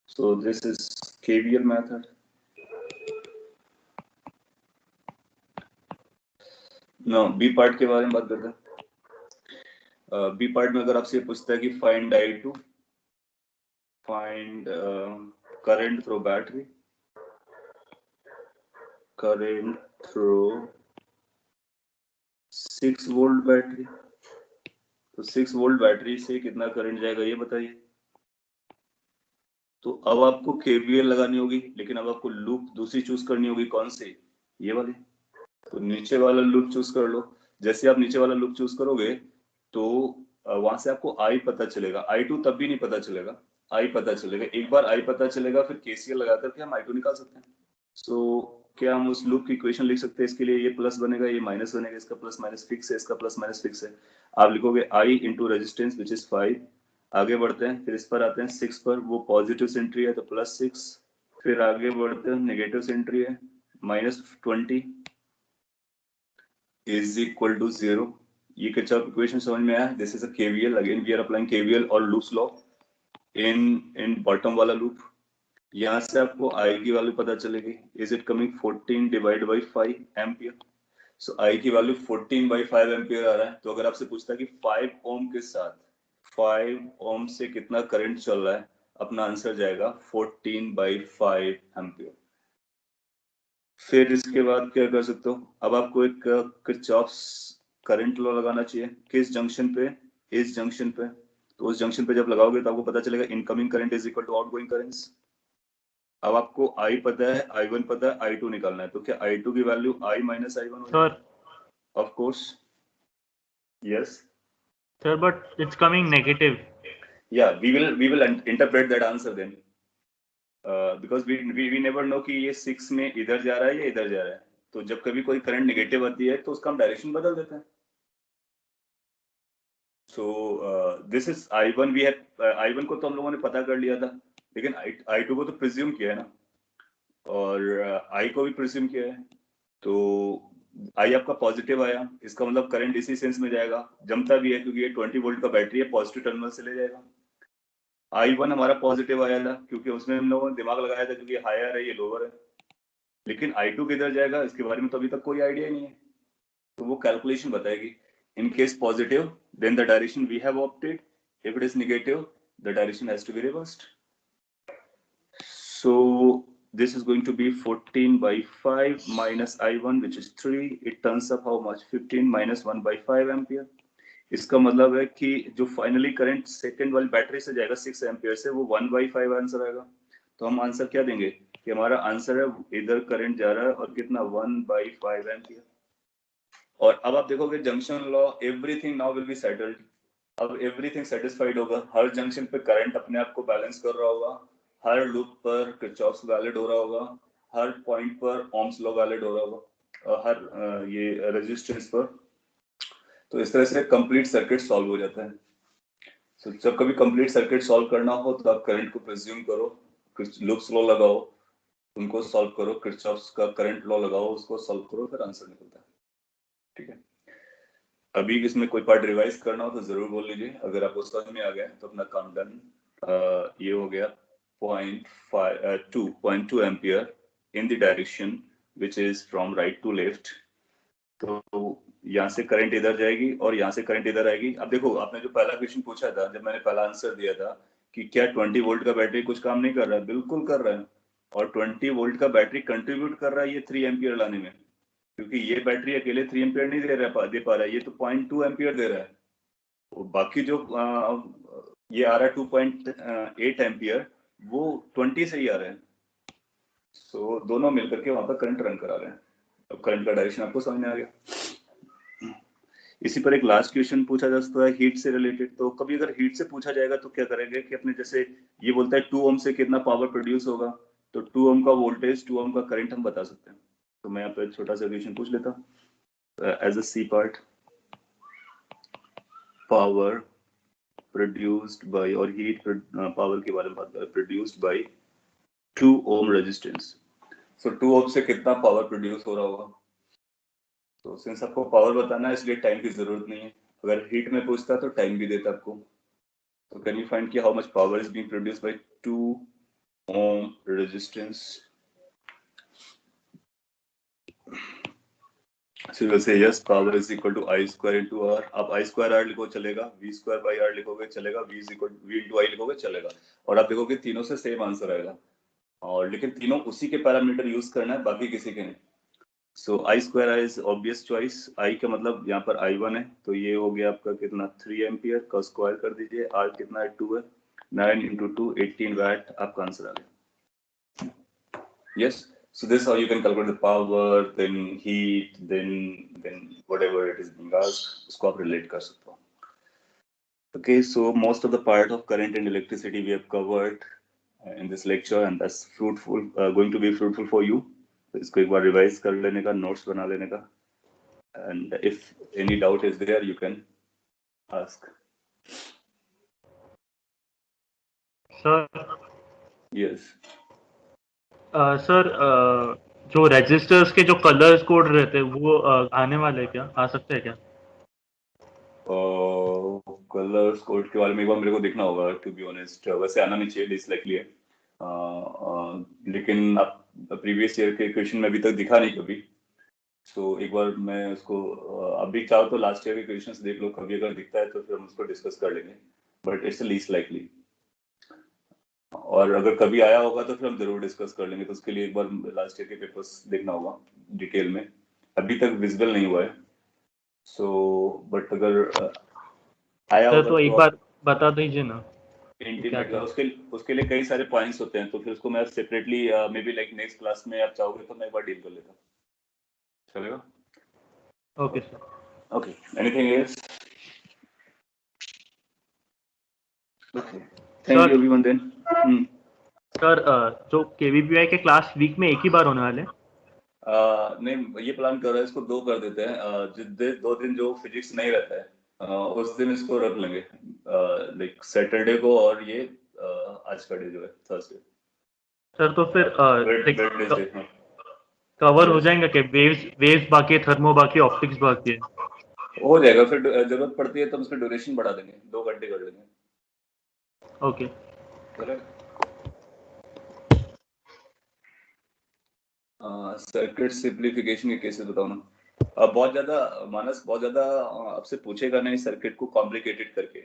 So this is KVL method. Now B part के बारे में बात करते हैं. B part में अगर आपसे पूछता है कि find I2, find current through battery, current through 6 volt battery. तो 6 वोल्ट बैटरी से कितना करंट जाएगा ये बताइए। तो अब आपको केवीएल लगानी होगी, लेकिन अब आपको लूप दूसरी चूज करनी होगी। कौन सी? ये वाली। तो नीचे वाला लूप चूज कर लो। जैसे आप नीचे वाला लूप चूज करोगे तो वहां से आपको आई पता चलेगा। I2 तब भी नहीं पता चलेगा, आई पता चलेगा। एक बार आई पता चलेगा फिर केसीएल लगा करके हम I2 निकाल सकते हैं। सो क्या हम उस लूप की इक्वेशन लिख सकते हैं? इसके लिए ये प्लस बनेगा, ये माइनस बनेगा, इसका प्लस माइनस फिक्स है, इसका प्लस माइनस फिक्स है। आप लिखोगे आई इंटू रेजिस्टेंस विच इज 5। आगे बढ़ते हैं, फिर इस पर आते हैं 6 पर, वो पॉजिटिव सेंट्री है तो +6। फिर आगे बढ़ते हैं, नेगेटिव सेंट्री है -20 इज इक्वल टू 0। ये किरचॉफ इक्वेशन समझ में आया? This is a KVL. Again we are applying KVL और लूप्स लॉ इन बॉटम वाला लूप। यहाँ से आपको आई की वैल्यू पता चलेगी। Is it coming 14 divide by 5 ampere. So I की वैल्यू 14 बाई 5 एम्पियर आ रहा है। तो अगर आपसे पूछता है कि 5 ओम के साथ 5 ओम से कितना करंट चल रहा है, अपना आंसर जाएगा 14 बाई 5 एम्पियर। फिर इसके बाद क्या कर सकते हो? अब आपको एक किरचॉफ्स करंट लॉ लगाना चाहिए। किस जंक्शन पे? इस जंक्शन पे। तो उस जंक्शन पे जब लगाओगे तो आपको पता चलेगा incoming current is equal to outgoing currents. अब आपको I पता है, I1 पता है, I2 निकालना है। तो क्या I2 की वैल्यू I माइनस I1 हो Sir, of course yes. sir, but it's coming negative. या we will interpret that answer then, because we never know कि ये 6 में इधर जा रहा है या इधर जा रहा है। तो जब कभी कोई करंट नेगेटिव आती है तो उसका हम डायरेक्शन बदल देते हैं। So this is I1। We have I1 को तो हम लोगों ने पता कर लिया था, लेकिन I2 को तो प्रिज्यूम किया है ना, और I को भी प्रिज्यूम किया है। तो I आपका पॉजिटिव आया, इसका मतलब करंट इसी सेंस में जाएगा, जमता भी है क्योंकि ये 20 वोल्ट का बैटरी है, पॉजिटिव टर्मिनल से ले जाएगा। I1 हमारा पॉजिटिव आया था क्योंकि उसमें हम लोगों ने दिमाग लगाया था क्योंकि हायर है, ये लोअर है। लेकिन I2 किधर जाएगा इसके बारे में तो अभी तक कोई आइडिया नहीं है। तो वो कैलकुलेशन बताएगी। In case positive then the direction we have opted, if it is negative the direction has to be reversed. So this is going to be 14 by 5 minus I1 which is 3. It turns up how much? 15 minus 1 by 5 ampere. इसका मतलब है कि जो finally current second वाली battery से जाएगा 6 ampere से, वो 1 by 5 आंसर आएगा। तो हम आंसर क्या देंगे कि हमारा आंसर है इधर करंट जा रहा है और कितना 1 by 5 एम्पियर। और अब आप देखोगे junction law, everything now will be settled. अब एवरीथिंग सेटिस्फाइड होगा, हर जंक्शन पे करंट अपने आप को बैलेंस कर रहा होगा, हर लूप पर किरचॉफ्स वैलिड हो रहा होगा, हर पॉइंट पर ओम्स लॉ वैलिड हो रहा होगा, हर ये रेजिस्टेंस पर। तो इस तरह से कंप्लीट सर्किट सॉल्व हो जाता है। तो जब कभी कंप्लीट सर्किट सॉल्व करना हो तो आप करंट को प्रिज्यूम करो, लूप्स लॉ लगाओ, उनको सॉल्व करो, किरचॉफ्स का करंट लॉ लगाओ, उसको सॉल्व करो, फिर आंसर निकलता है। ठीक है, अभी इसमें कोई पार्ट रिवाइज करना हो तो जरूर बोल लीजिए। अगर आपको समझ में आ गया तो अपना काम डन। ये हो गया 0.2 ampere in the direction which is from right to left. तो यहाँ से करंट इधर जाएगी और यहाँ से करंट इधर आएगी। अब देखो, आपने जो पहला क्वेश्चन पूछा था, जब मैंने पहला आंसर दिया था कि क्या 20 वोल्ट का बैटरी कुछ काम नहीं कर रहा है, बिल्कुल कर रहा है। और 20 वोल्ट का बैटरी कंट्रीब्यूट कर रहा है ये 3 एम्पियर लाने में, क्योंकि ये बैटरी अकेले 3 एम्पियर नहीं दे पा रहा है, ये तो 0.2 एम्पियर दे रहा है। तो बाकी जो ये आ रहा है 2.8 एम्पियर, वो 20 से ही आ रहा है। सो दोनों मिलकर के वहां पर करंट रन करा रहे हैं। अब करंट का डायरेक्शन आपको समझ में आ गया। इसी पर एक लास्ट क्वेश्चन पूछा जा सकता है हीट से रिलेटेड। तो कभी अगर हीट से पूछा जाएगा तो क्या करेंगे कि अपने जैसे ये बोलता है 2 ओम से कितना पावर प्रोड्यूस होगा, तो 2 ओम का वोल्टेज, 2 ओम का करंट हम बता सकते हैं। तो मैं यहाँ पे छोटा सा क्वेश्चन पूछ लेता हूँ as a C part. Power produced by, और हीट पावर के बारे में बात करें, produced by 2 ohm resistance. So 2 ohm से कितना पावर प्रोड्यूस हो रहा होगा। तो सिंस आपको पावर बताना है इसलिए टाइम की जरूरत नहीं है। अगर हीट में पूछता तो टाइम भी देता आपको। तो कैन यू फाइंड कि how much power is being produced by 2 ohm resistance. So you will say yes, power is equal to I square into R. आप I square R लिखो चलेगा, V square by R लिखोगे चलेगा, V into I लिखोगे चलेगा, और आप देखोगे तीनों से सेम आंसर आएगा। और लेकिन तीनों उसी के पैरामीटर यूज करना है, बाकी किसी के नहीं। So I square I is obvious choice, I का मतलब यहाँ पर I1 है, तो ये हो गया आपका कितना 3 एम्पियर का स्क्वायर कर दीजिए, आर कितना है 2 है, 9 into 2 18 वैट आपका आंसर आ गया. Yes, so this is how you can calculate the power, then heat, then whatever it is being asked, उसको आप relate कर सकते हो. Okay, so most of the part of current and electricity we have covered in this lecture, and that's fruitful, going to be fruitful for you. तो इसको एक बार revise कर लेने का, नोट्स बना लेने का, and if any doubt is there, you can ask. Sir Yes. Sir जो रजिस्टर्स के जो कलर्स कोड रहते हैं वो आने वाले हैं क्या, आ सकते हैं क्या? कलर्स कोड के बारे में एक बार मेरे को देखना होगा, टू बी ऑनेस्ट. वैसे आना नहीं चाहिए, डिसलाइकली है, लेकिन आप प्रीवियस ईयर के क्वेश्चन में अभी तक दिखा नहीं कभी. तो एक बार मैं उसको अभी चाहो तो लास्ट ईयर के क्वेश्चंस देख लो, कभी अगर दिखता है तो फिर हम उसको डिस्कस कर लेंगे, बट इट्स लीस्ट लाइकली. और अगर कभी आया होगा तो फिर हम जरूर डिस्कस कर लेंगे. तो उसके लिए एक बार लास्ट ईयर के पेपर्स देखना होगा डिटेल में, अभी तक विजिबल नहीं हुआ है. सो बट अगर आया सर होगा तो एक बार बता दीजिए ना. इंटीमेट का, उसके लिए कई सारे पॉइंट्स होते हैं, तो फिर उसको मैं separately may be like next class में आप चाहोगे तो मैं एक बार डील कर लेता हूँ. चलेगा? Okay sir. Okay, anything else? Okay, thank you everyone then. Sir जो केवीपीआई के क्लास वीक में एक ही बार होने वाले हैं? नहीं, ये प्लान कर रहे हैं, इसको 2 कर देते हैं. जिस 2 दिन जो फिजिक्स नहीं रहता है उस दिन इसको रख लेंगे, लाइक सैटरडे को, और ये आज का डे जो है थर्सडे. सर तो फिर वेडनेसडे कवर हो जाएंगे कि वेव्स बाकी है, थर्मो बाकी है, ऑप्टिक्स बाकी है? हो जाएगा. फिर जरूरत पड़ती है तो हम उसका ड्यूरेशन बढ़ा देंगे, 2 घंटे कर लेंगे. ओके. सर्किट सिंप्लीफिकेशन के केसेस बताओ ना. बहुत ज्यादा मानस, बहुत ज्यादा आपसे पूछेगा नहीं सर्किट को कॉम्प्लिकेटेड करके.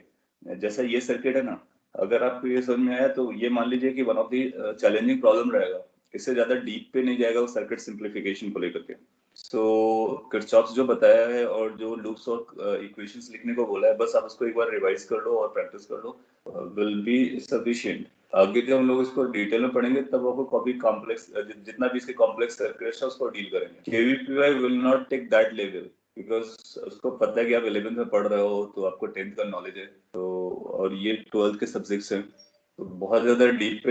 जैसा ये सर्किट है ना, अगर आपको ये समझ में आया तो ये मान लीजिए कि one of the challenging problem रहेगा. इससे ज्यादा डीप पे नहीं जाएगा वो सर्किट सिंप्लीफिकेशन को लेकर के. सो किरचॉफ्स जो बताया है और जो लूप्स और इक्वेशंस लिखने को बोला है, बस आप उसको एक बार रिवाइज कर लो और प्रैक्टिस कर लो, विल बी सफिशिएंट. आगे जब हम लोग इसको डिटेल में पढ़ेंगे तब आपको काफी कॉम्प्लेक्स, जितना भी इसके कॉम्प्लेक्स सर्किट्स है उसको डील करेंगे. KVPY will not take that level, because उसको पता है कि आप 11th में पढ़ रहे हो तो आपको 10th का नॉलेज है, तो और ये 12th के सब्जेक्ट्स हैं, तो बहुत ज्यादा डीप